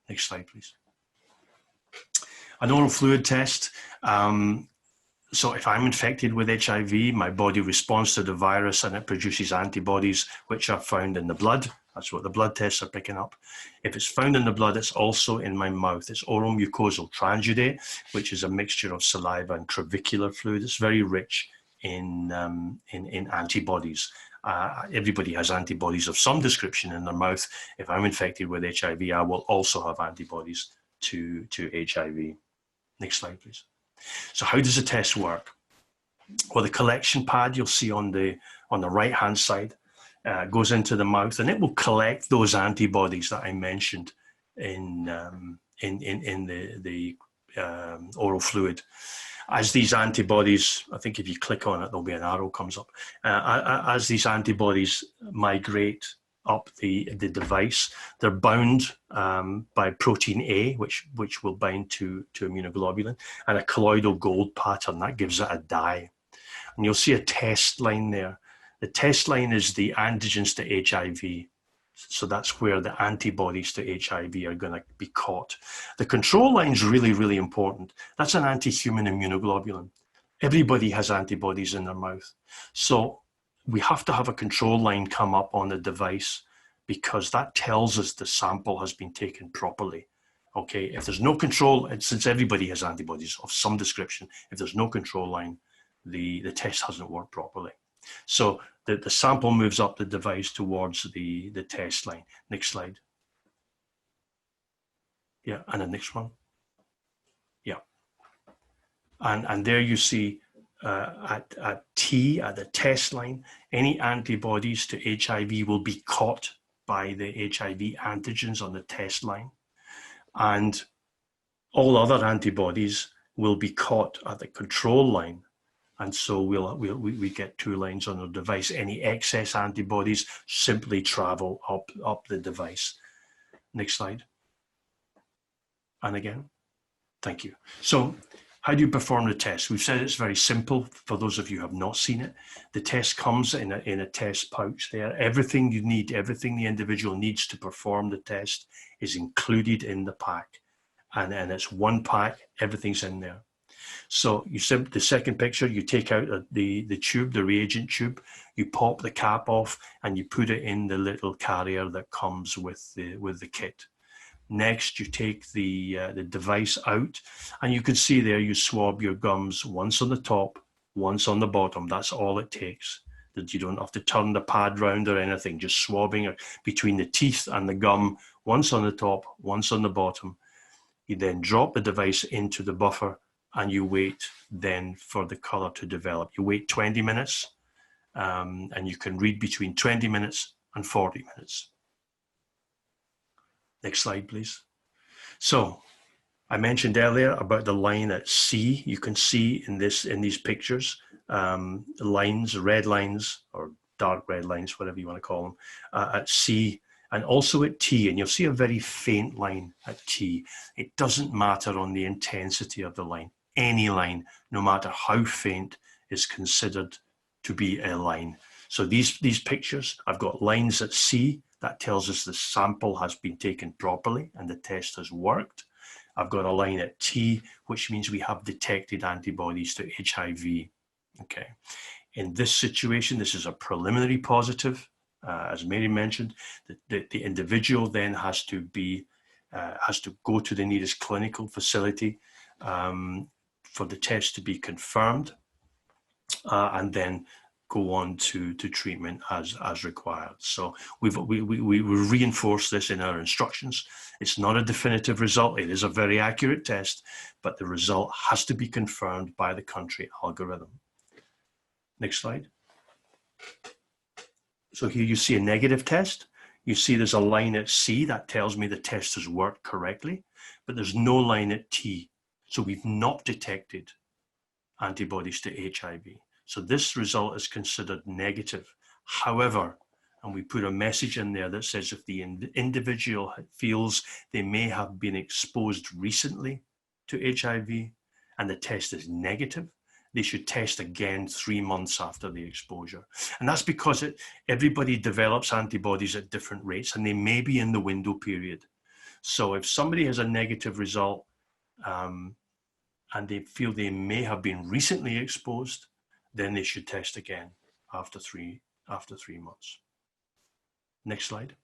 Next slide, please. An oral fluid test. So if I'm infected with HIV, my body responds to the virus and it produces antibodies, which are found in the blood. That's what the blood tests are picking up. If it's found in the blood, it's also in my mouth. It's oral mucosal transudate, which is a mixture of saliva and trabecular fluid. It's very rich in antibodies. Everybody has antibodies of some description in their mouth. If I'm infected with HIV, I will also have antibodies to HIV. Next slide, please. So how does the test work? Well, the collection pad you'll see on the right-hand side goes into the mouth, and it will collect those antibodies that I mentioned in the oral fluid. As these antibodies, I think if you click on it, there'll be an arrow comes up. As these antibodies migrate up the device, they're bound by protein A, which will bind to immunoglobulin, and a colloidal gold pattern that gives it a dye. And you'll see a test line there. The test line is the antigens to HIV. So that's where the antibodies to HIV are going to be caught. The control line is really, really important. That's an anti-human immunoglobulin. Everybody has antibodies in their mouth. So we have to have a control line come up on the device because that tells us the sample has been taken properly. Okay, if there's no control, since everybody has antibodies of some description, if there's no control line, the test hasn't worked properly. So the sample moves up the device towards the test line. Next slide. Yeah, and the next one. Yeah. And there you see at T, at the test line, any antibodies to HIV will be caught by the HIV antigens on the test line. And all other antibodies will be caught at the control line. And so we get two lines on the device. Any excess antibodies simply travel up the device. Next slide. And again, thank you. So how do you perform the test? We've said it's very simple for those of you who have not seen it. The test comes in a test pouch there. Everything you need, everything the individual needs to perform the test is included in the pack. And it's one pack, everything's in there. So the second picture, you take out the tube, the reagent tube, you pop the cap off and you put it in the little carrier that comes with the kit. Next, you take the device out and you can see there you swab your gums once on the top, once on the bottom. That's all it takes. That you don't have to turn the pad round or anything, just swabbing between the teeth and the gum, once on the top, once on the bottom. You then drop the device into the buffer and you wait then for the color to develop. You wait 20 minutes and you can read between 20 minutes and 40 minutes. Next slide, please. So I mentioned earlier about the line at C. You can see in these pictures, lines, red lines or dark red lines, whatever you want to call them, at C and also at T. And you'll see a very faint line at T. It doesn't matter on the intensity of the line. Any line, no matter how faint, is considered to be a line. So these pictures, I've got lines at C. That tells us the sample has been taken properly and the test has worked. I've got a line at T, which means we have detected antibodies to HIV. Okay. In this situation, this is a preliminary positive. As Mary mentioned, the individual then has to go to the nearest clinical facility for the test to be confirmed, and then go on to treatment as required. So we reinforce this in our instructions. It's not a definitive result. It is a very accurate test, but the result has to be confirmed by the country algorithm. Next slide. So here you see a negative test. You see there's a line at C that tells me the test has worked correctly, but there's no line at T. So we've not detected antibodies to HIV. So this result is considered negative. However, and we put a message in there that says if the individual feels they may have been exposed recently to HIV and the test is negative, they should test again 3 months after the exposure. And that's because everybody develops antibodies at different rates and they may be in the window period. So if somebody has a negative result and they feel they may have been recently exposed, then they should test again after three months. Next slide.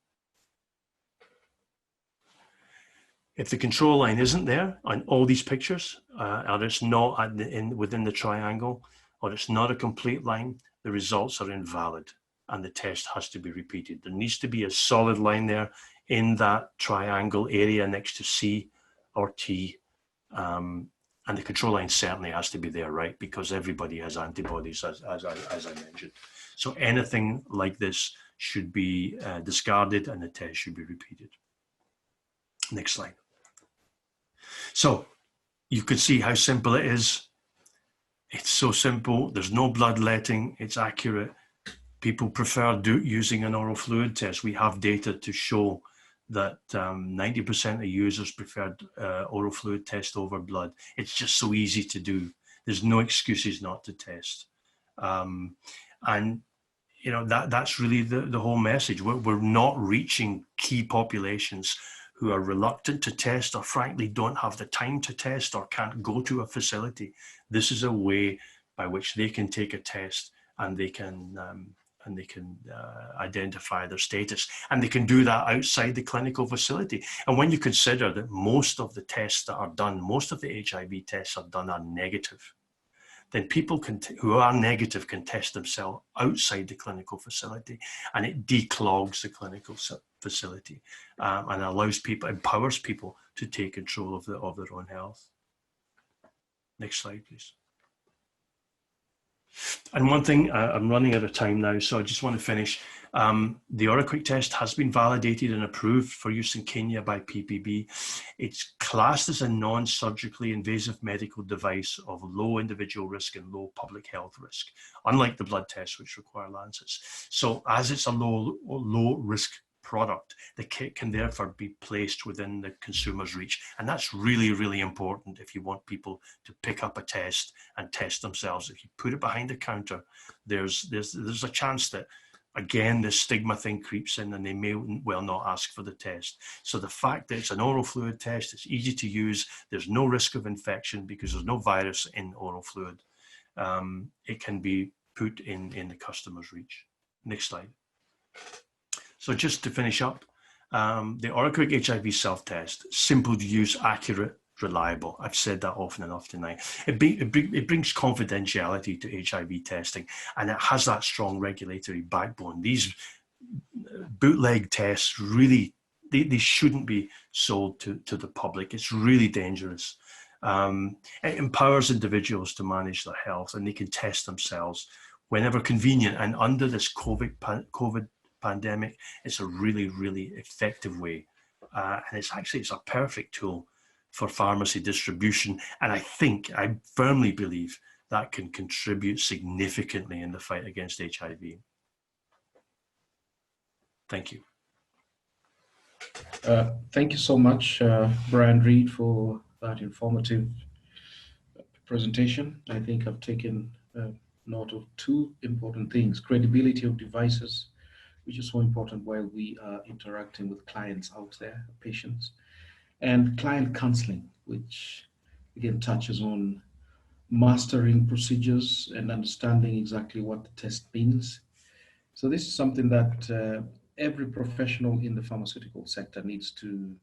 If the control line isn't there on all these pictures, or it's not within the triangle, or it's not a complete line, the results are invalid and the test has to be repeated. There needs to be a solid line there in that triangle area next to C or T. And the control line certainly has to be there, right? Because everybody has antibodies, as I mentioned. So anything like this should be discarded and the test should be repeated. Next slide. So you can see how simple it is. It's so simple. There's no bloodletting. It's accurate. People prefer using an oral fluid test. We have data to show that 90% of users preferred oral fluid test over blood. It's just so easy to do. There's no excuses not to test. And you know, that's really the whole message. We're not reaching key populations who are reluctant to test or frankly don't have the time to test or can't go to a facility. This is a way by which they can take a test and they can identify their status, and they can do that outside the clinical facility. And when you consider that most of the tests that are done, most of the HIV tests are done are negative, then people who are negative can test themselves outside the clinical facility, and it declogs the clinical facility and empowers people to take control of their own health. Next slide, please. And one thing, I'm running out of time now, so I just want to finish. The OraQuick test has been validated and approved for use in Kenya by PPB. It's classed as a non-surgically invasive medical device of low individual risk and low public health risk, unlike the blood tests which require lancets. So as it's a low risk product, the kit can therefore be placed within the consumer's reach. And that's really, really important if you want people to pick up a test and test themselves. If you put it behind the counter, there's a chance that, again, the stigma thing creeps in and they may well not ask for the test. So the fact that it's an oral fluid test, it's easy to use, there's no risk of infection because there's no virus in oral fluid. It can be put in the customer's reach. Next slide. So just to finish up, the OraQuick HIV self-test, simple to use, accurate, reliable. I've said that often enough tonight. It brings confidentiality to HIV testing, and it has that strong regulatory backbone. These bootleg tests really, they shouldn't be sold to the public. It's really dangerous. It empowers individuals to manage their health, and they can test themselves whenever convenient. And under this COVID pandemic, it's a really, really effective way. And it's a perfect tool for pharmacy distribution. And I firmly believe that can contribute significantly in the fight against HIV. Thank you. Thank you so much, Brian Reed, for that informative presentation. I think I've taken note of two important things: credibility of devices, which is so important while we are interacting with clients out there, patients, and client counseling, which again touches on mastering procedures and understanding exactly what the test means. So this is something that every professional in the pharmaceutical sector needs to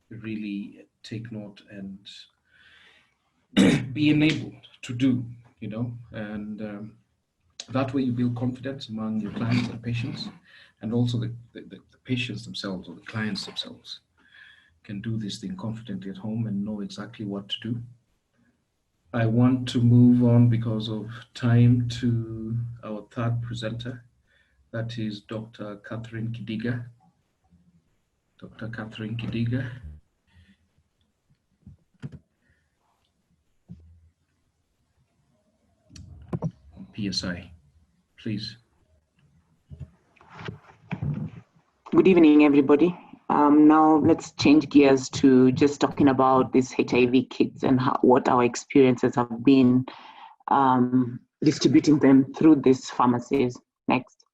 really take note and be enabled to do, and that way you build confidence among your clients and patients, and also the patients themselves or the clients themselves can do this thing confidently at home and know exactly what to do. I want to move on because of time to our third presenter. That is Dr. Catherine Kidiga. Dr. Catherine Kidiga. PSI. Please. Good evening, everybody. Now let's change gears to just talking about these HIV kits and what our experiences have been distributing them through these pharmacies. Next.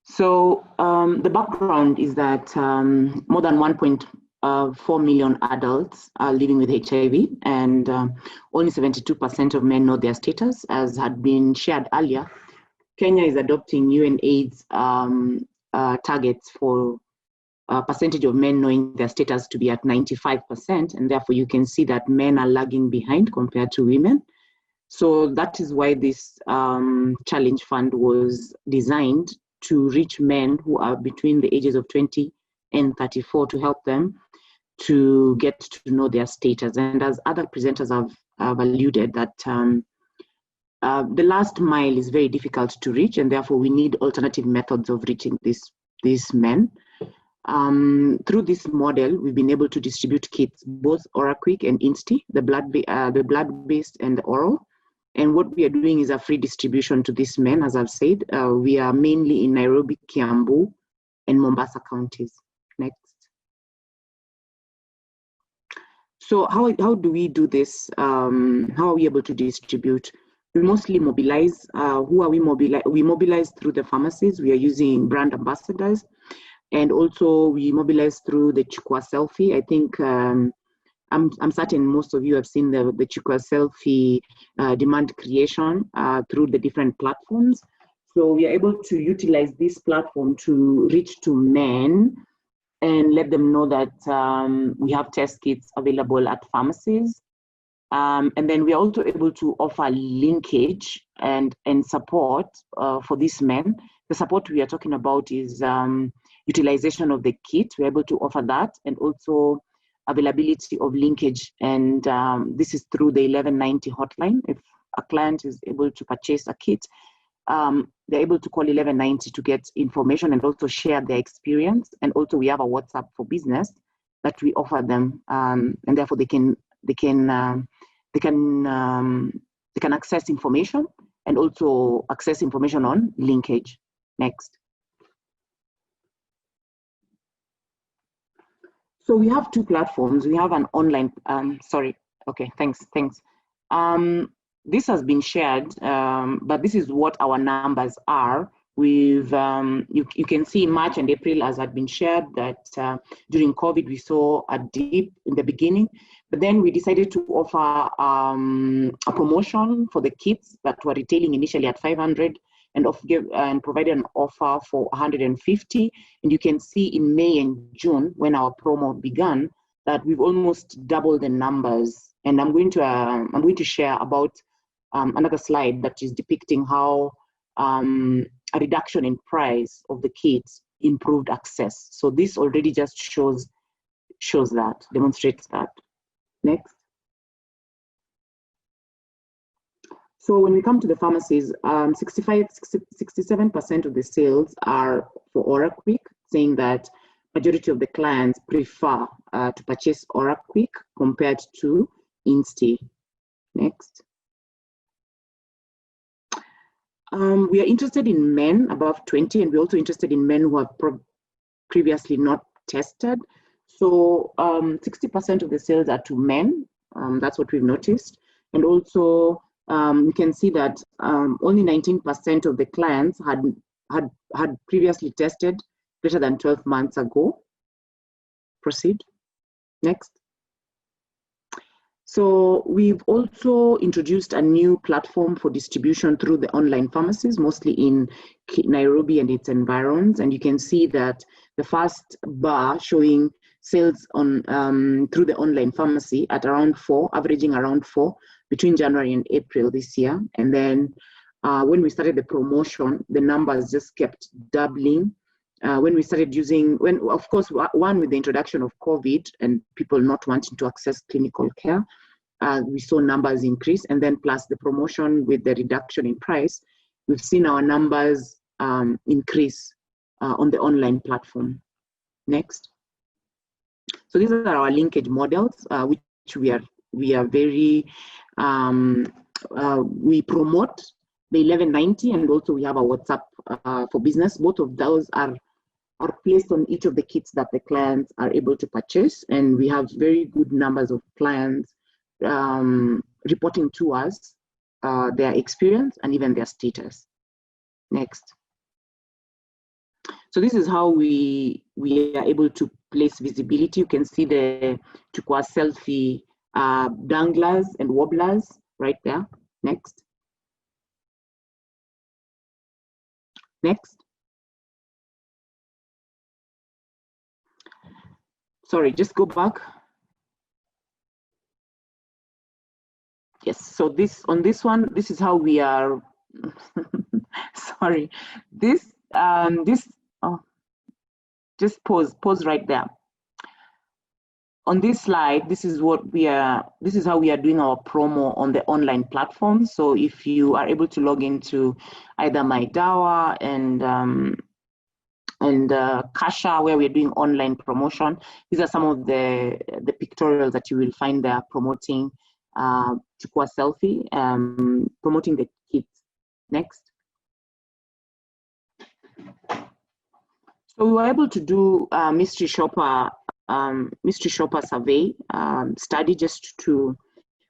So the background is that more than 1.4 million adults are living with HIV, and only 72% of men know their status. As had been shared earlier, Kenya is adopting UNAIDS targets for percentage of men knowing their status to be at 95%, and therefore you can see that men are lagging behind compared to women. So that is why this challenge fund was designed to reach men who are between the ages of 20 and 34 to help them to get to know their status. And as other presenters have alluded, that the last mile is very difficult to reach, and therefore we need alternative methods of reaching these men. Through this model, we've been able to distribute kits, both OraQuick and HIVST, the blood-based and the oral. And what we are doing is a free distribution to these men, as I've said. We are mainly in Nairobi, Kiambu, and Mombasa counties. Next. So how do we do this? How are we able to distribute? We mostly mobilize. Who are we mobilize? We mobilize through the pharmacies. We are using brand ambassadors. And also we mobilize through the Chukwa Selfie. I think I'm certain most of you have seen the Chukwa Selfie demand creation through the different platforms. So we are able to utilize this platform to reach to men and let them know that we have test kits available at pharmacies. And then we are also able to offer linkage and support for these men. The support we are talking about is utilization of the kit. We're able to offer that, and also availability of linkage. And this is through the 1190 hotline. If a client is able to purchase a kit, they're able to call 1190 to get information and also share their experience. And also we have a WhatsApp for business that we offer them, and therefore they can access information and also access information on linkage. Next. So we have two platforms. We have an online, thanks. This has been shared, but this is what our numbers are. We've, you can see in March and April, as had been shared, that during COVID, we saw a dip in the beginning, but then we decided to offer a promotion for the kits that were retailing initially at 500 and provided an offer for 150. And you can see in May and June, when our promo began, that we've almost doubled the numbers. And I'm going to share about another slide that is depicting how a reduction in price of the kits improved access. So this already just shows that, demonstrates that. Next. So when we come to the pharmacies, 67% of the sales are for OraQuick, saying that majority of the clients prefer to purchase OraQuick compared to HIVST. Next. We are interested in men above 20, and we're also interested in men who have previously not tested. So 60% of the sales are to men. That's what we've noticed. And also, we can see that only 19% of the clients had previously tested greater than 12 months ago. Proceed. Next. So we've also introduced a new platform for distribution through the online pharmacies, mostly in Nairobi and its environs. And you can see that the first bar showing sales on through the online pharmacy at around 4, averaging around 4 between January and April this year. And then when we started the promotion, the numbers just kept doubling. When we started using, of course, one with the introduction of COVID and people not wanting to access clinical care, we saw numbers increase, and then plus the promotion with the reduction in price, we've seen our numbers increase on the online platform. Next. So these are our linkage models, which we are we are very, we promote the 1190, and also we have a WhatsApp for business. Both of those are placed on each of the kits that the clients are able to purchase, and we have very good numbers of clients reporting to us their experience and even their status. Next. So this is how we are able to place visibility. You can see the Chukua selfie danglers and wobblers right there. Next. Next. Sorry, just go back. Yes, so this on this one, this is how we are. Sorry, just pause right there. On this slide, this is how we are doing our promo on the online platform. So if you are able to log into either My Dawa and Kasha, where we're doing online promotion, these are some of the pictorials that you will find there promoting Chukua selfie, promoting the kits. Next. So we were able to do a mystery shopper survey study. Just to,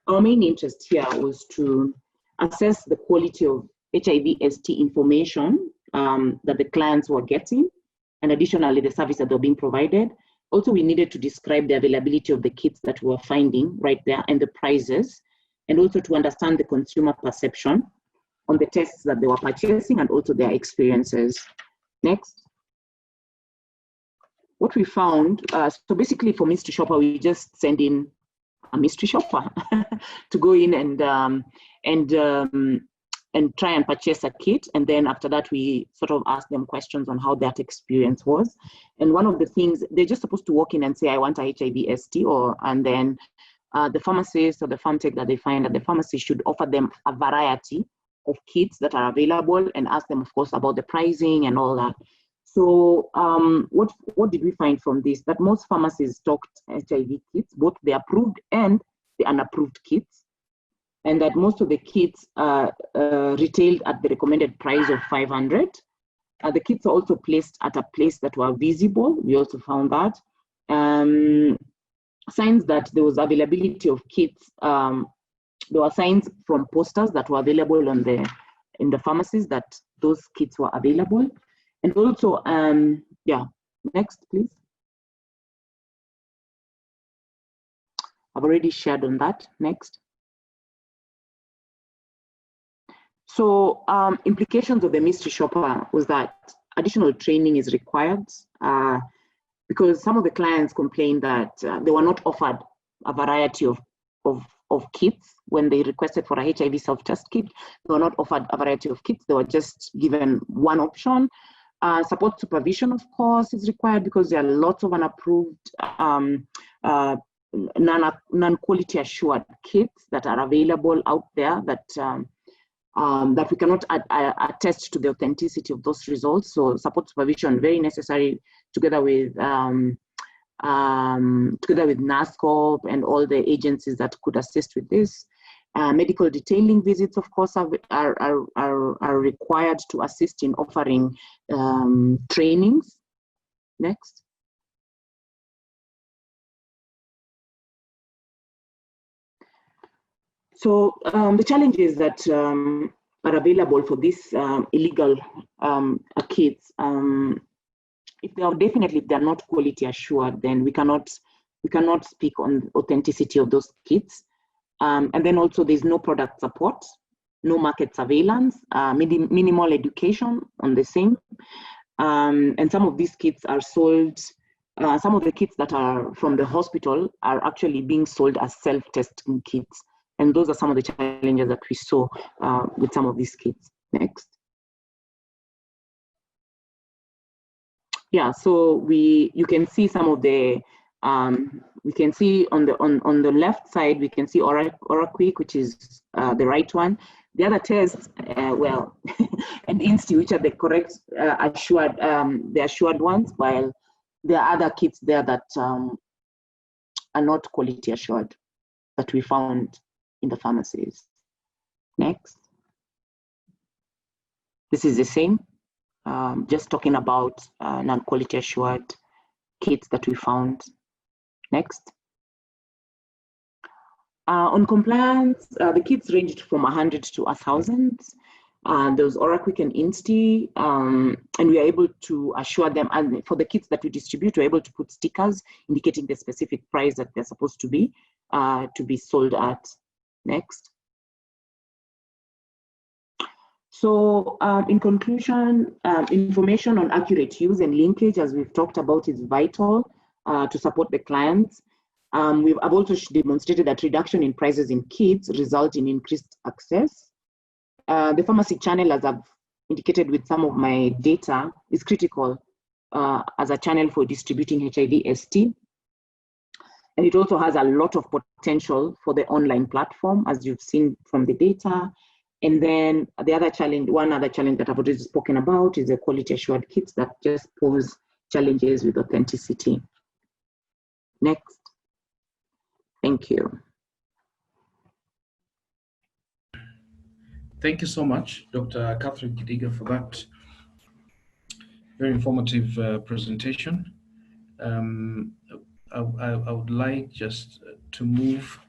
our main interest here was to assess the quality of HIVST information that the clients were getting, and additionally the service that they're being provided. Also, we needed to describe the availability of the kits that we were finding right there and the prices, and also to understand the consumer perception on the tests that they were purchasing and also their experiences. Next. What we found, so basically for mystery shopper, we just send in a mystery shopper to go in and try and purchase a kit. And then after that, we sort of ask them questions on how that experience was. And one of the things, they're just supposed to walk in and say, I want a HIVST, and then the pharmacist or the pharm tech that they find at the pharmacy should offer them a variety of kits that are available and ask them, of course, about the pricing and all that. So what did we find from this? That most pharmacies stocked HIV kits, both the approved and the unapproved kits, and that most of the kits retailed at the recommended price of 500. The kits are also placed at a place that were visible. We also found that. Signs that there was availability of kits. There were signs from posters that were available in the pharmacies that those kits were available. And also, yeah, next, please. I've already shared on that. Next. So implications of the mystery shopper was that additional training is required because some of the clients complained that they were not offered a variety of kits when they requested for a HIV self-test kit. They were not offered a variety of kits. They were just given one option. Support supervision, of course, is required because there are lots of unapproved, non-quality assured kits that are available out there that that we cannot attest to the authenticity of those results. So support supervision very necessary, together with NASCOP and all the agencies that could assist with this. Medical detailing visits, of course, are required to assist in offering trainings. Next. So the challenges that are available for these illegal kits, if they are they're not quality assured, then we cannot speak on authenticity of those kits. And then also there's no product support, no market surveillance, minimal education on the same. And some of these kits are sold, some of the kits that are from the hospital are actually being sold as self-testing kits. And those are some of the challenges that we saw with some of these kits. Next. Yeah, so you can see some of the, we can see on the left side, we can see OraQuick, which is the right one. The other tests, well, and INSTI, which are the correct assured, the assured ones, while there are other kits there that are not quality assured. that we found in the pharmacies. Next. This is the same, just talking about non-quality assured kits that we found. Next. On compliance, the kits ranged from 100 to 1,000. There was OraQuick and HIVST, and we are able to assure them, and for the kits that we distribute, we're able to put stickers indicating the specific price that they're supposed to be sold at. Next. So in conclusion, information on accurate use and linkage, as we've talked about, is vital to support the clients. I've also demonstrated that reduction in prices in kits result in increased access. The pharmacy channel, as I've indicated with some of my data, is critical as a channel for distributing HIVST. And it also has a lot of potential for the online platform, as you've seen from the data. And then the other challenge, one other challenge that I've already spoken about, is the quality assured kits that just pose challenges with authenticity. Next. Thank you. Thank you so much, Dr. Catherine Kidiga, for that very informative presentation. I would like just to move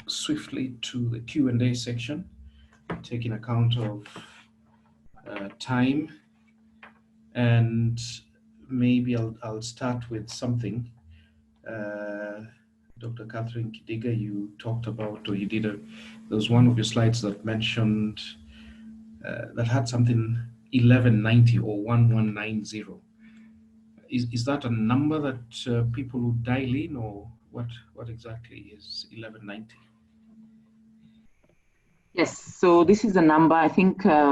swiftly to the Q&A section, taking account of time, and maybe I'll start with something. Dr. Catherine Kidiga, you talked about, or you did there was one of your slides that mentioned that had something 1190 or 1190. Is that a number that people would dial in, or what exactly is 1190? Yes, so this is a number, I think, what's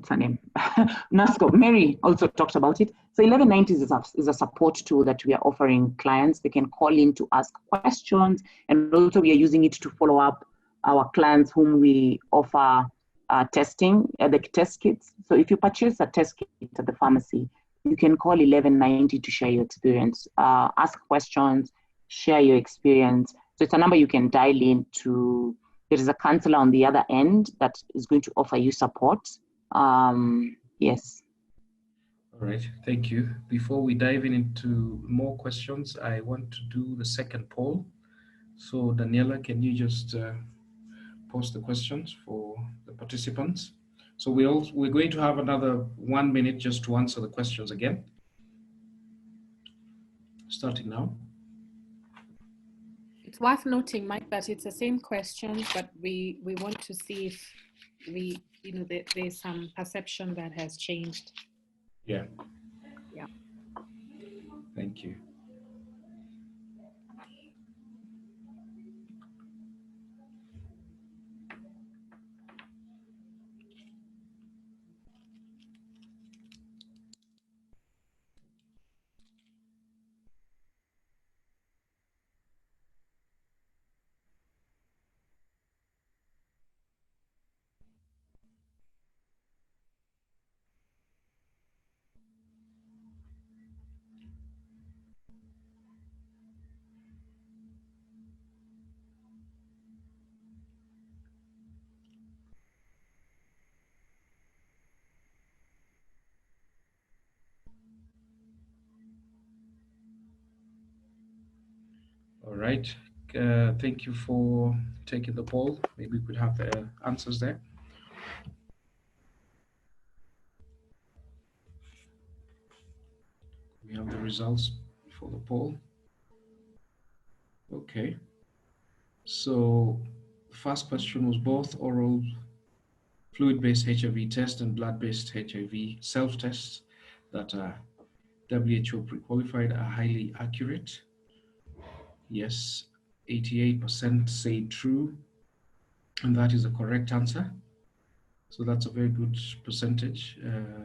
her name? NASCO, Mary also talked about it. So 1190 is a support tool that we are offering clients. They can call in to ask questions, and also we are using it to follow up our clients whom we offer testing, the test kits. So if you purchase a test kit at the pharmacy, you can call 1190 to share your experience, ask questions, share your experience. So it's a number you can dial in to. There is a counselor on the other end that is going to offer you support. Yes. All right, thank you. Before we dive into more questions, I want to do the second poll. So Daniela, can you just post the questions for the participants? So we're going to have another 1 minute just to answer the questions again. Starting now. It's worth noting, Mike, that it's the same questions, but we want to see if there's some perception that has changed. Yeah. Yeah. Thank you. All right. Thank you for taking the poll. Maybe we could have the answers there. We have the results for the poll. Okay. So the first question was both oral fluid-based HIV test and blood-based HIV self-tests that are WHO pre-qualified are highly accurate. Yes, 88% say true, and that is the correct answer. So that's a very good percentage,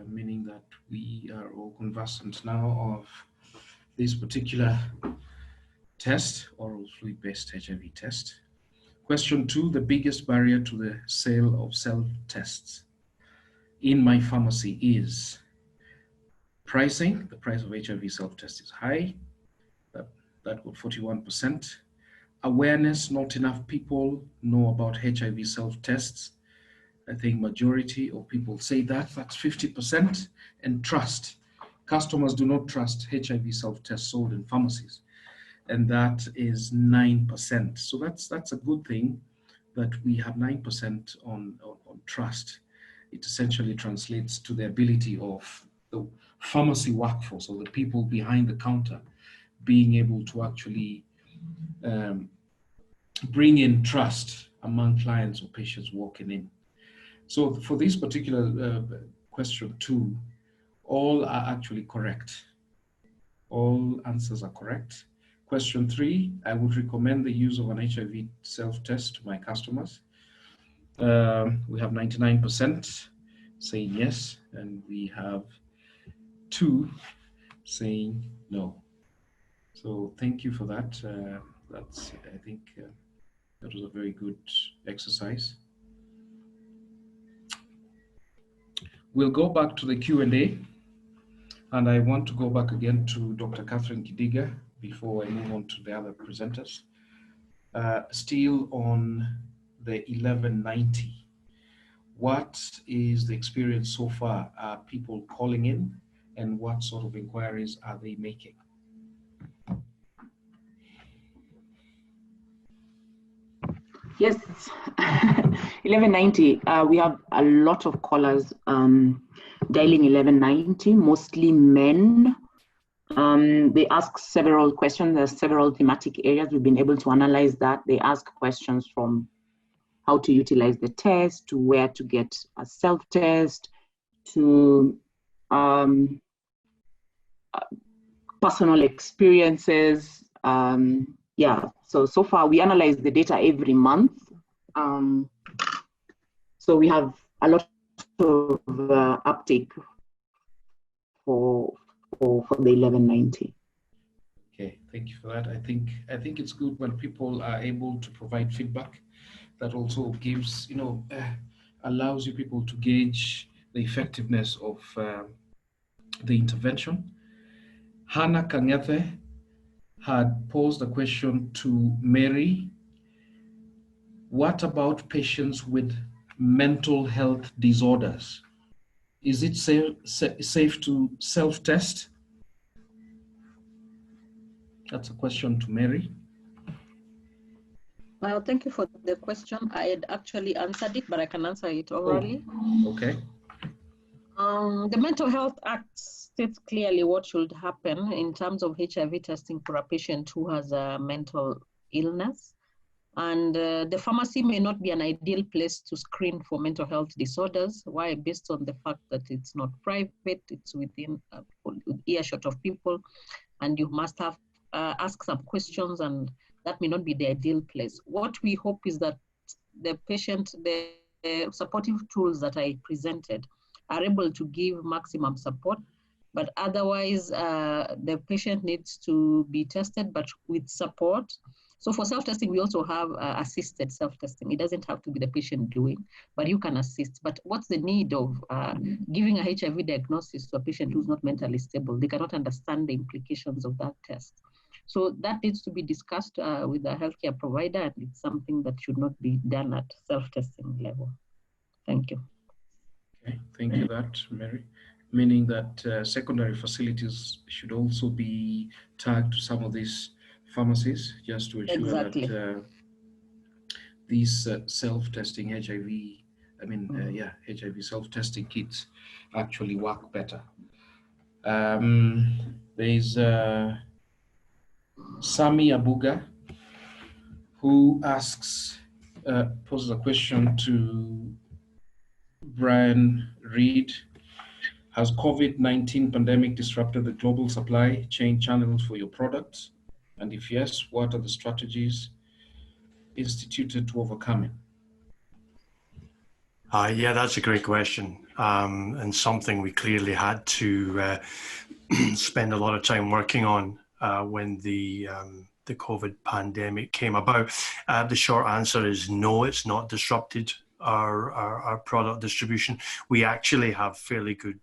meaning that we are all conversant now of this particular test, oral fluid-based HIV test. Question 2, the biggest barrier to the sale of self-tests in my pharmacy is pricing. The price of HIV self-test is high. that got 41%. Awareness, not enough people know about HIV self-tests. I think majority of people say that, that's 50%. And trust. Customers do not trust HIV self-tests sold in pharmacies. And that is 9%. So that's a good thing that we have 9% on trust. It essentially translates to the ability of the pharmacy workforce, or the people behind the counter, being able to actually bring in trust among clients or patients walking in. So for this particular question 2, all are actually correct. All answers are correct. Question 3, I would recommend the use of an HIV self-test to my customers. We have 99% saying yes, and we have 2 saying no. So thank you for that. That's, I think, that was a very good exercise. We'll go back to the Q&A, and I want to go back again to Dr. Catherine Kidiga before I move on to the other presenters. Still on the 1190, what is the experience so far? Are people calling in, and what sort of inquiries are they making? Yes, 1190. We have a lot of callers dialing 1190, mostly men. They ask several questions. There are several thematic areas. We've been able to analyze that. They ask questions from how to utilize the test, to where to get a self-test, to personal experiences. Yeah, so far we analyze the data every month. So we have a lot of uptake for the 1190. Okay, thank you for that. I think it's good when people are able to provide feedback. That also gives, allows you people to gauge the effectiveness of the intervention. Hannah Kangethe had posed a question to Mary. What about patients with mental health disorders? Is it safe to self-test? That's a question to Mary. Well, thank you for the question. I had actually answered it, but I can answer it orally. Oh, okay. The Mental Health Act states clearly what should happen in terms of HIV testing for a patient who has a mental illness. And the pharmacy may not be an ideal place to screen for mental health disorders. Why? Based on the fact that it's not private, it's within earshot of people, and you must have ask some questions, and that may not be the ideal place. What we hope is that the patient, the supportive tools that I presented are able to give maximum support, but otherwise the patient needs to be tested, but with support. So for self-testing, we also have assisted self-testing. It doesn't have to be the patient doing, but you can assist. But what's the need of giving a HIV diagnosis to a patient who's not mentally stable? They cannot understand the implications of that test. So that needs to be discussed with the healthcare provider, and it's something that should not be done at self-testing level. Thank you. Okay, thank you for that, Mary. Meaning that secondary facilities should also be tagged to some of these pharmacies, just to ensure that these self-testing HIV, HIV self-testing kits actually work better. There's Sami Abuga, who asks, poses a question to Brian Reed. Has COVID-19 pandemic disrupted the global supply chain channels for your products? And if yes, what are the strategies instituted to overcome it? Yeah, that's a great question, and something we clearly had to spend a lot of time working on when the COVID pandemic came about. The short answer is no, it's not disrupted our product distribution. We actually have fairly good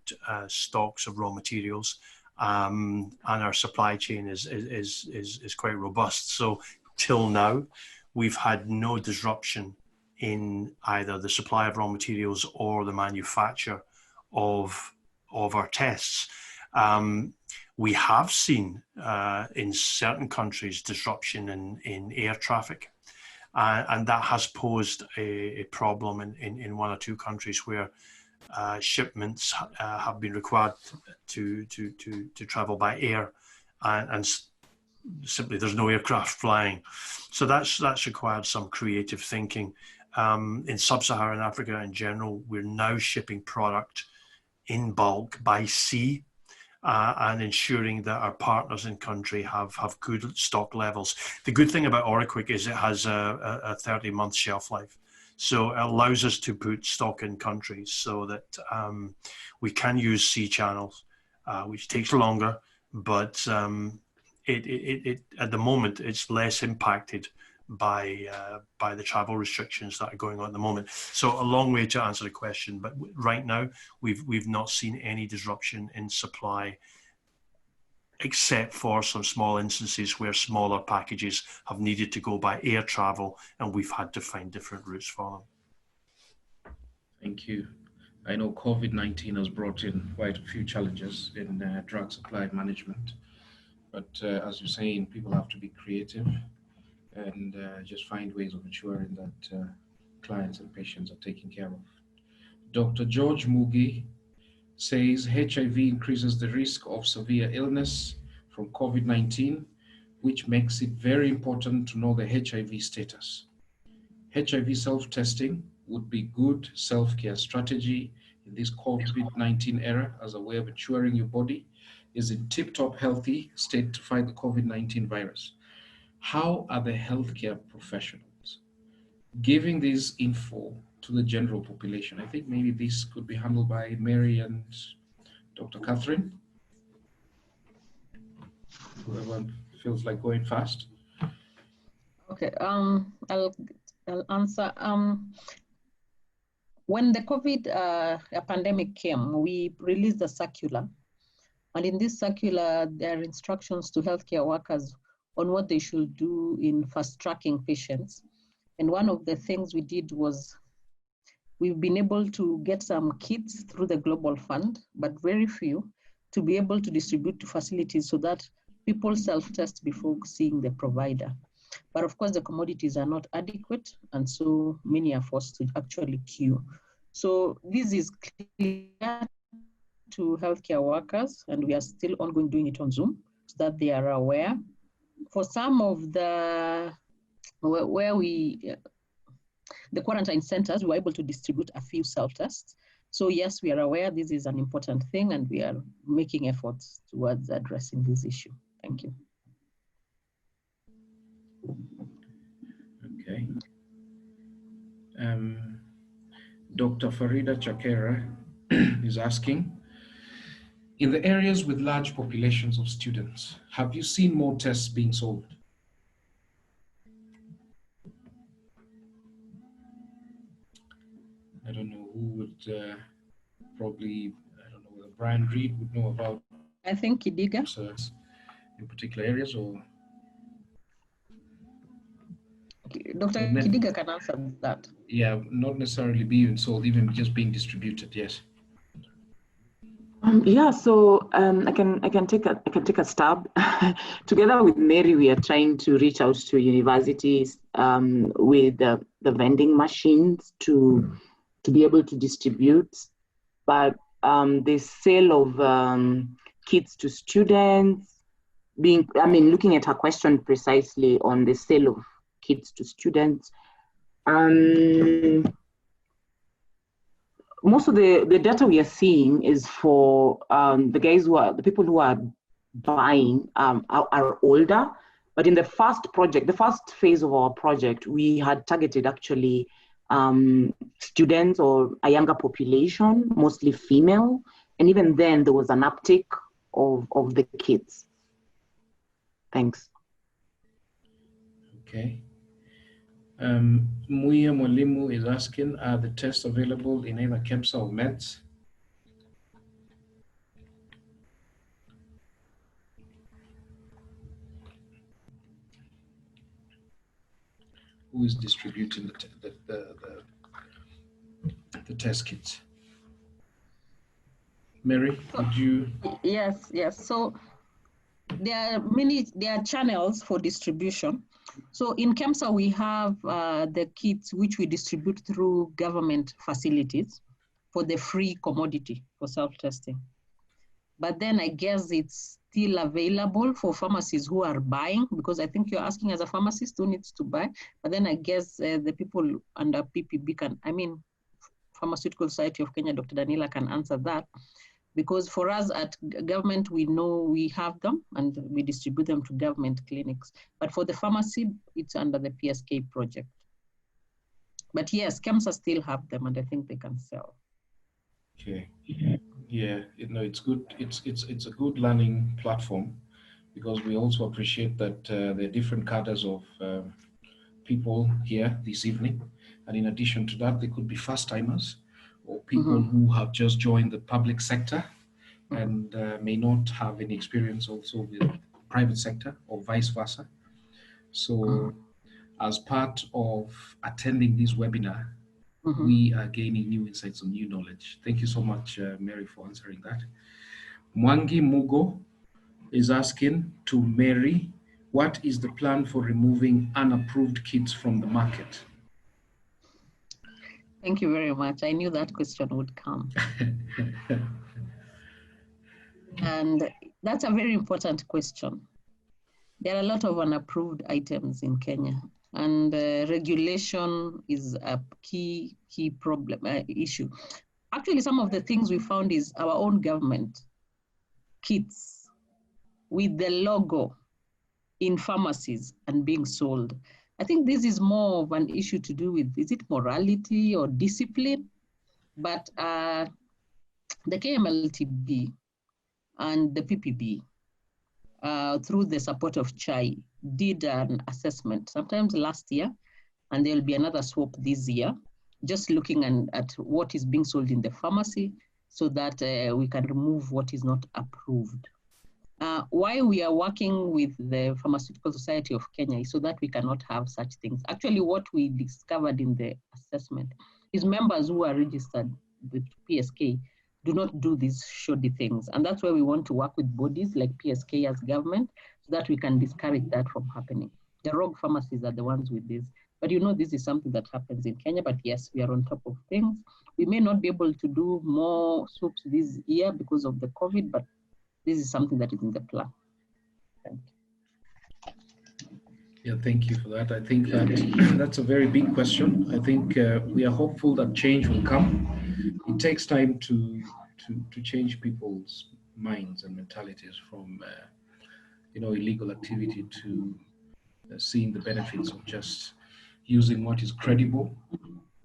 stocks of raw materials and our supply chain is quite robust. So till now, we've had no disruption in either the supply of raw materials or the manufacture of our tests. We have seen in certain countries disruption in air traffic, and that has posed a problem in one or two countries where shipments have been required to travel by air, and simply there's no aircraft flying. So that's required some creative thinking. In sub-Saharan Africa in general, we're now shipping product in bulk by sea, and ensuring that our partners in country have good stock levels. The good thing about OraQuick is it has a 30-month shelf life. So it allows us to put stock in countries so that we can use sea channels, which takes longer, but at the moment it's less impacted by the travel restrictions that are going on at the moment. So a long way to answer the question, but right now we've not seen any disruption in supply, except for some small instances where smaller packages have needed to go by air travel, and we've had to find different routes for them. Thank you. I know COVID-19 has brought in quite a few challenges in drug supply management, but as you're saying, people have to be creative and just find ways of ensuring that clients and patients are taken care of. Dr. George Mugi says HIV increases the risk of severe illness from COVID-19, which makes it very important to know the HIV status. HIV self-testing would be good self-care strategy in this COVID-19 era as a way of ensuring your body is in tip-top healthy state to fight the COVID-19 virus. How are the healthcare professionals giving this info to the general population? I think maybe this could be handled by Mary and Dr. Catherine. Whoever feels like going fast. Okay, I'll answer. When the COVID pandemic came, we released a circular, and in this circular, there are instructions to healthcare workers on what they should do in fast-tracking patients. And one of the things we did was we've been able to get some kits through the Global Fund, but very few, to be able to distribute to facilities so that people self-test before seeing the provider. But of course, the commodities are not adequate, and so many are forced to actually queue. So this is clear to healthcare workers, and we are still ongoing doing it on Zoom so that they are aware. For some of the quarantine centers, we were able to distribute a few self-tests. So yes, we are aware this is an important thing, and we are making efforts towards addressing this issue. Thank you. Okay. Dr. Farida Chakera is asking, in the areas with large populations of students, have you seen more tests being sold? I don't know who would probably, I don't know whether Brian Reed would know about. I think Kidiga. In particular areas, or? Dr. Kidiga can answer that. Yeah, not necessarily being sold, even just being distributed, yes. Yeah, so I can take a stab. Together with Mary, we are trying to reach out to universities with the vending machines to be able to distribute. But the sale of kits to students, looking at her question precisely on the sale of kits to students. Most of the data we are seeing is for the people who are buying are older. But in the first phase of our project, we had targeted actually students or a younger population, mostly female. And even then there was an uptick of the kids. Thanks. Okay. Muya Mwalimu is asking, are the tests available in either KEMSA or MEDS? who is distributing the test kits? Mary, would you? Yes. So there are channels for distribution. So in KEMSA, we have the kits which we distribute through government facilities for the free commodity for self-testing. But then I guess it's still available for pharmacies who are buying, because I think you're asking as a pharmacist who needs to buy. But then I guess the people under PPB Pharmaceutical Society of Kenya, Dr. Daniela can answer that. Because for us at government, we know we have them and we distribute them to government clinics. But for the pharmacy, it's under the PSK project. But yes, KEMSA still have them and I think they can sell. Okay. Yeah, it's good. It's a good learning platform, because we also appreciate that there are different cadres of people here this evening. And in addition to that, they could be first timers or people who have just joined the public sector and may not have any experience also with private sector or vice versa. So as part of attending this webinar, we are gaining new insights and new knowledge. Thank you so much, Mary, for answering that. Mwangi Mugo is asking to Mary, what is the plan for removing unapproved kits from the market? Thank you very much. I knew that question would come. And that's a very important question. There are a lot of unapproved items in Kenya, and regulation is a key problem issue. Actually, some of the things we found is our own government kits with the logo in pharmacies and being sold. I think this is more of an issue to do with, is it morality or discipline? But the KMLTB and the PPB, through the support of CHAI, did an assessment sometimes last year, and there will be another swap this year, just looking at what is being sold in the pharmacy so that we can remove what is not approved. Why we are working with the Pharmaceutical Society of Kenya is so that we cannot have such things. Actually, what we discovered in the assessment is members who are registered with PSK do not do these shoddy things. And that's why we want to work with bodies like PSK as government so that we can discourage that from happening. The rogue pharmacies are the ones with this. But this is something that happens in Kenya, but yes, we are on top of things. We may not be able to do more swoops this year because of the COVID, but this is something that is in the plan. Thank you. Yeah, thank you for that. I think that that's a very big question. I think we are hopeful that change will come. It takes time to change people's minds and mentalities from illegal activity to seeing the benefits of just using what is credible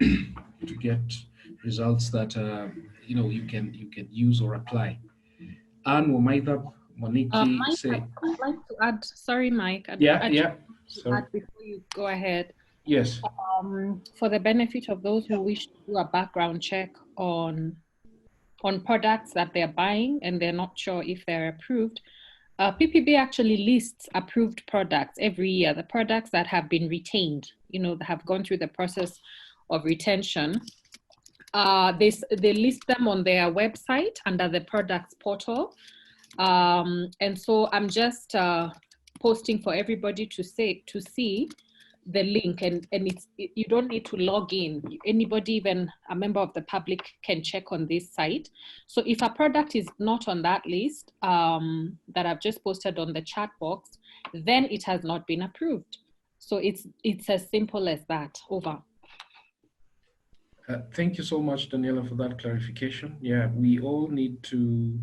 to get results that you can use or apply. Anne Wamaitha Moniki Mike, say. I'd like to add. Sorry, Mike. Sorry. Before you go ahead. Yes. For the benefit of those who wish to do a background check on products that they're buying and they're not sure if they're approved, PPB actually lists approved products every year, the products that have been retained, that have gone through the process of retention. They list them on their website under the products portal. And so I'm just posting for everybody to see the link, and you don't need to log in. Anybody, even a member of the public, can check on this site. So if a product is not on that list that I've just posted on the chat box, then it has not been approved. So it's as simple as that. Over. Thank you so much, Daniela, for that clarification. Yeah, we all need to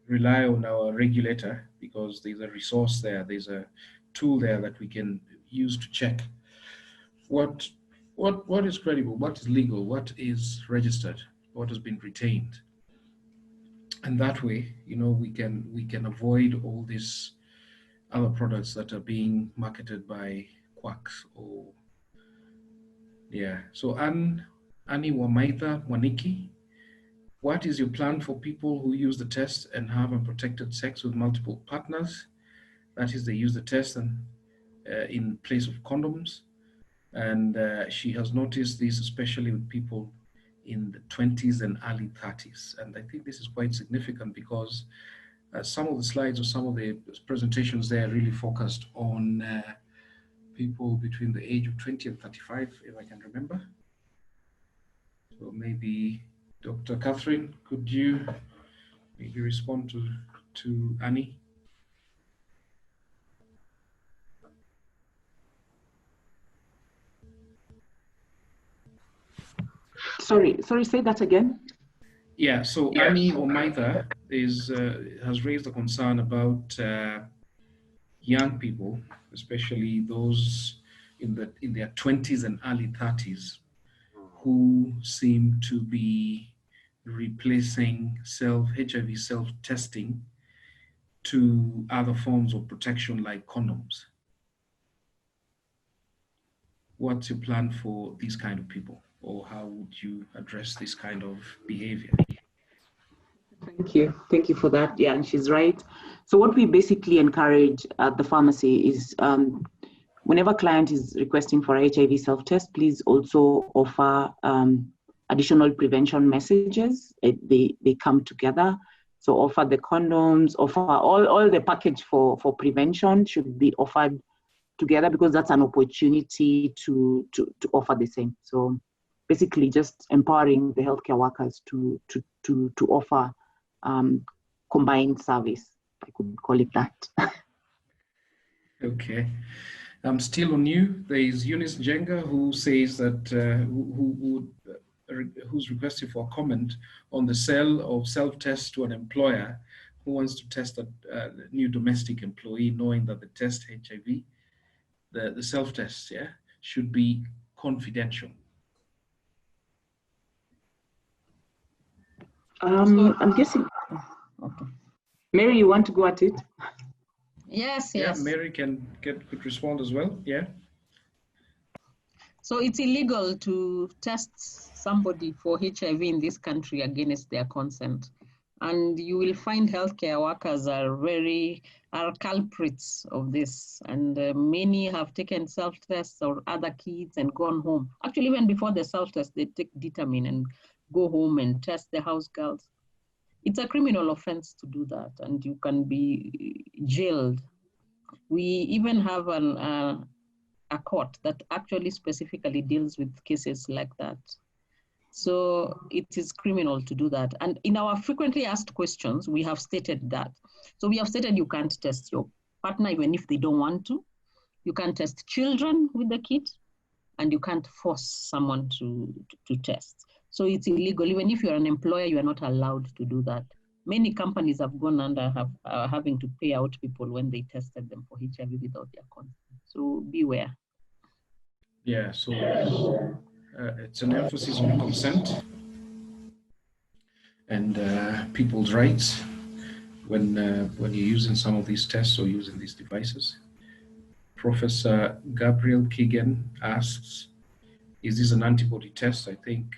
rely on our regulator because there's a resource there, there's a tool there that we can use to check what is credible, what is legal, what is registered, what has been retained. And that way, we can avoid all these other products that are being marketed by quacks or So Annie Wamaitha Mwaniki, what is your plan for people who use the test and have unprotected sex with multiple partners? That is, they use the test and in place of condoms. And she has noticed this, especially with people in the 20s and early 30s. And I think this is quite significant because some of the slides or some of the presentations there really focused on people between the age of 20 and 35, if I can remember. So maybe Dr. Catherine, could you maybe respond to Annie? Sorry, say that again. Yeah, so Annie Omaitha has raised a concern about young people, especially those in their 20s and early 30s, who seem to be replacing HIV self-testing to other forms of protection like condoms. What's your plan for these kind of people, or how would you address this kind of behavior? Thank you for that. Yeah, and she's right. So what we basically encourage at the pharmacy is whenever a client is requesting for HIV self-test, please also offer additional prevention messages. They come together. So offer the condoms, offer all the package for prevention should be offered together, because that's an opportunity to offer the same. So basically just empowering the healthcare workers to offer combined service, I could call it that. Okay. I'm still on you. There is Eunice Jenga who says that who's requesting for a comment on the sale of self-test to an employer who wants to test a new domestic employee, knowing that the test HIV, the self-test, should be confidential. I'm guessing. Okay. Mary, you want to go at it? Yes. Yeah, Mary could respond as well. Yeah. So it's illegal to test somebody for HIV in this country against their consent. And you will find healthcare workers are culprits of this. And many have taken self-tests or other kits and gone home. Actually, even before the self-test, they take determine and go home and test the house girls. It's a criminal offense to do that, and you can be jailed. We even have a court that actually specifically deals with cases like that. So it is criminal to do that. And in our frequently asked questions, we have stated that. So we have stated you can't test your partner even if they don't want to. You can't test children with the kit, and you can't force someone to test. So it's illegal. Even if you're an employer, you are not allowed to do that. Many companies have gone under having to pay out people when they tested them for HIV without their consent. So beware. Yeah, so it's an emphasis on consent and people's rights when you're using some of these tests or using these devices. Professor Gabriel Keegan asks, is this an antibody test? I think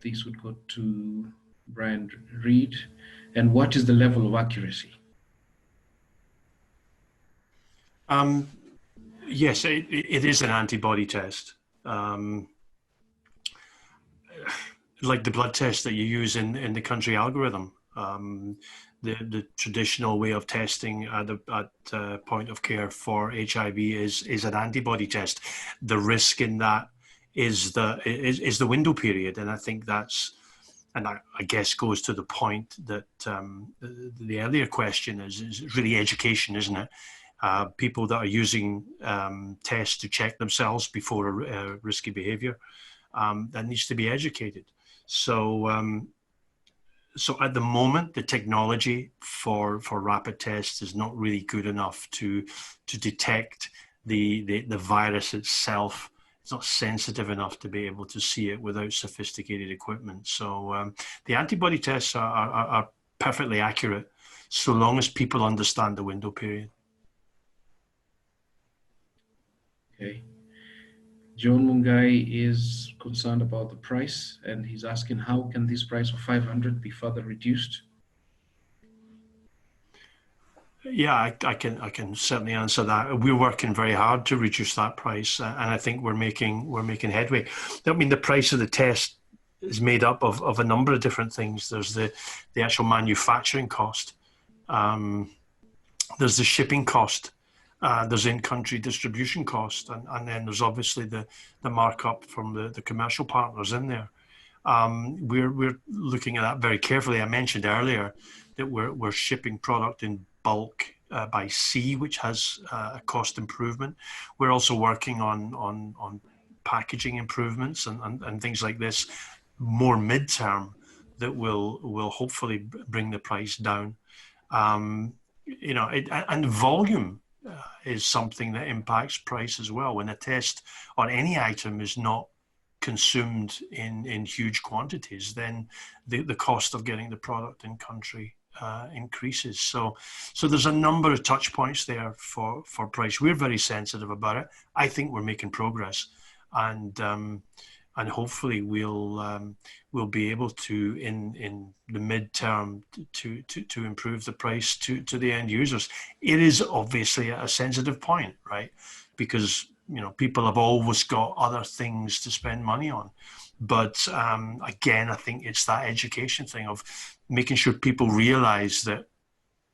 this would go to Brian Reed. And what is the level of accuracy? Yes, it is an antibody test. Like the blood test that you use in the country algorithm. The traditional way of testing at point of care for HIV is an antibody test. The risk in that is the window period, and I think that's, and I guess goes to the point that the earlier question is really education, isn't it? People that are using tests to check themselves before a risky behavior, that needs to be educated. So, so at the moment, the technology for rapid tests is not really good enough to detect the virus itself. It's not sensitive enough to be able to see it without sophisticated equipment. So the antibody tests are perfectly accurate so long as people understand the window period. Okay. John Mungai is concerned about the price, and he's asking how can this price of 500 be further reduced? Yeah, I can certainly answer that. We're working very hard to reduce that price, and I think we're making headway. I mean, the price of the test is made up of a number of different things. There's the actual manufacturing cost. There's the shipping cost. There's in-country distribution cost, and then there's obviously the markup from the commercial partners in there. We're looking at that very carefully. I mentioned earlier that we're shipping product in bulk by sea, which has a cost improvement. We're also working on packaging improvements and things like this, more midterm, that will hopefully bring the price down. You know, and volume is something that impacts price as well. When a test on any item is not consumed in huge quantities, then the cost of getting the product in country increases. So there's a number of touch points there for price. We're very sensitive about it. I think we're making progress, and hopefully we'll be able to in the midterm to improve the price to the end users. It is obviously a sensitive point, right? Because you know, people have always got other things to spend money on. But again, I think it's that education thing of making sure people realize that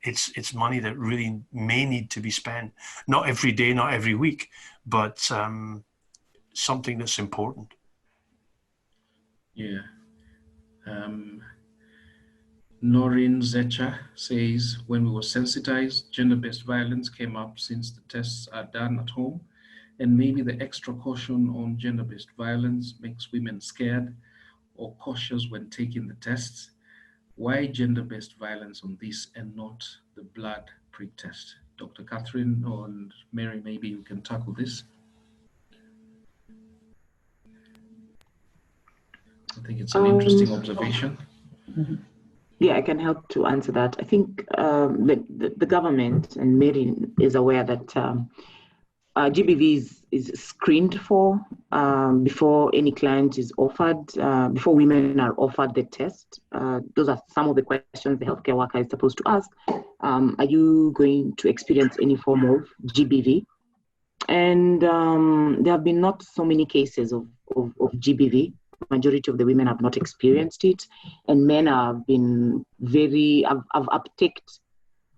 it's money that really may need to be spent, not every day, not every week, but something that's important. Yeah. Noreen Zecha says, when we were sensitized, gender-based violence came up since the tests are done at home. And maybe the extra caution on gender-based violence makes women scared or cautious when taking the tests. Why gender-based violence on this and not the blood prick test? Dr. Catherine or Mary, maybe you can tackle this. I think it's an interesting observation. Yeah, I can help to answer that. I think the government, and Mary is aware that GBV is screened for before any client is offered, before women are offered the test. Those are some of the questions the healthcare worker is supposed to ask. Are you going to experience any form of GBV? And there have been not so many cases of GBV. Majority of the women have not experienced it, and men have been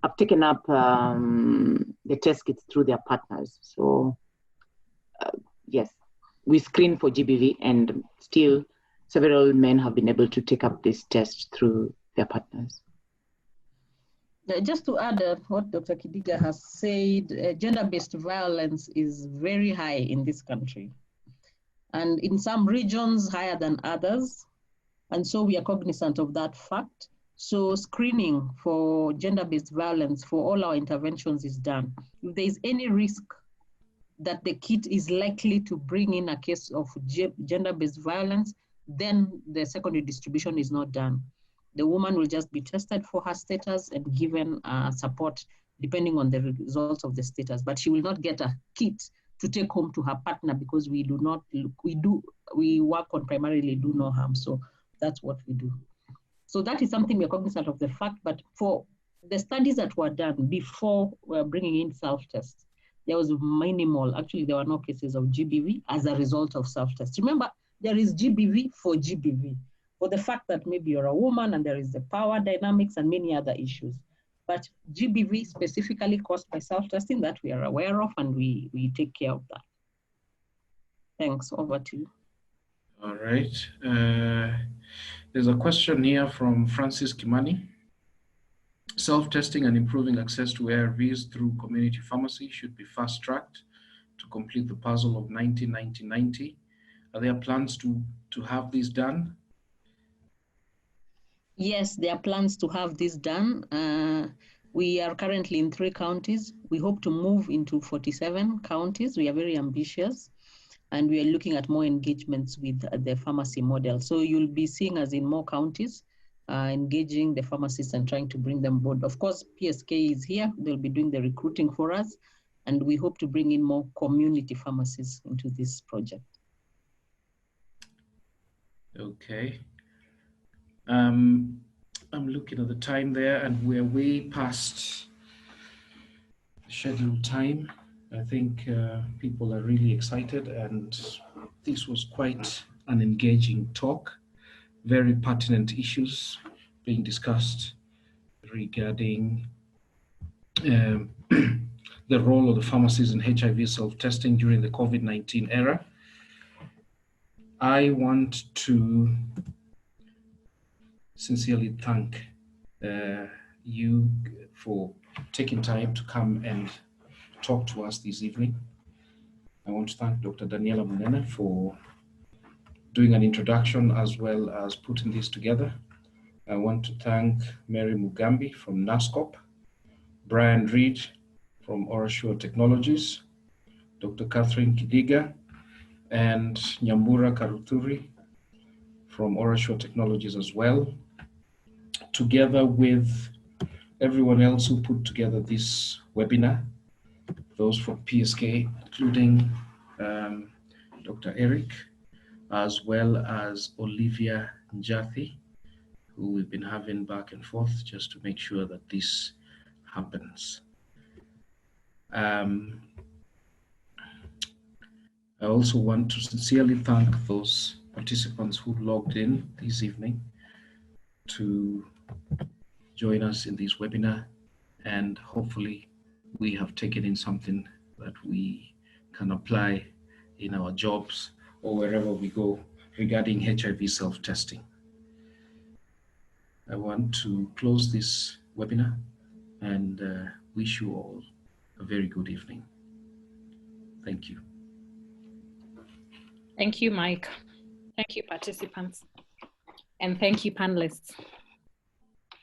have taken up the test kits through their partners. So yes, we screen for GBV, and still several men have been able to take up this test through their partners. Just to add what Dr. Kidiga has said, gender-based violence is very high in this country, and in some regions higher than others. And so we are cognizant of that fact. So screening for gender-based violence for all our interventions is done. If there is any risk that the kit is likely to bring in a case of gender-based violence, then the secondary distribution is not done. The woman will just be tested for her status and given support depending on the results of the status, but she will not get a kit to take home to her partner, because we work on primarily do no harm. So that's what we do. So that is something we're cognizant of the fact, but for the studies that were done before we're bringing in self-tests, there was minimal, actually there were no cases of GBV as a result of self-tests. Remember, there is GBV for GBV, for the fact that maybe you're a woman and there is the power dynamics and many other issues. But GBV specifically caused by self-testing, that we are aware of, and we take care of that. Thanks, over to you. All right. There's a question here from Francis Kimani. Self-testing and improving access to ARVs through community pharmacy should be fast-tracked to complete the puzzle of 90-90-90. Are there plans to have this done? Yes, there are plans to have this done. We are currently in 3 counties. We hope to move into 47 counties. We are very ambitious, and we are looking at more engagements with the pharmacy model. So you'll be seeing us in more counties, engaging the pharmacists and trying to bring them board. Of course, PSK is here. They'll be doing the recruiting for us, and we hope to bring in more community pharmacists into this project. Okay. I'm looking at the time there, and we're way past scheduled time. I think people are really excited, and this was quite an engaging talk. Very pertinent issues being discussed regarding the role of the pharmacies in HIV self-testing during the COVID-19 era. I want to sincerely thank you for taking time to come and talk to us this evening. I want to thank Dr. Daniela Munene for doing an introduction as well as putting this together. I want to thank Mary Mugambi from NASCOP, Brian Reed from OraQuick Technologies, Dr. Catherine Kidiga, and Nyambura Karuturi from OraQuick Technologies as well, together with everyone else who put together this webinar, those from PSK, including Dr. Eric, as well as Olivia Njathi, who we've been having back and forth just to make sure that this happens. I also want to sincerely thank those participants who logged in this evening to join us in this webinar, and hopefully we have taken in something that we can apply in our jobs or wherever we go regarding HIV self-testing. I want to close this webinar and wish you all a very good evening. Thank you. Thank you, Mike. Thank you, participants. And thank you, panelists.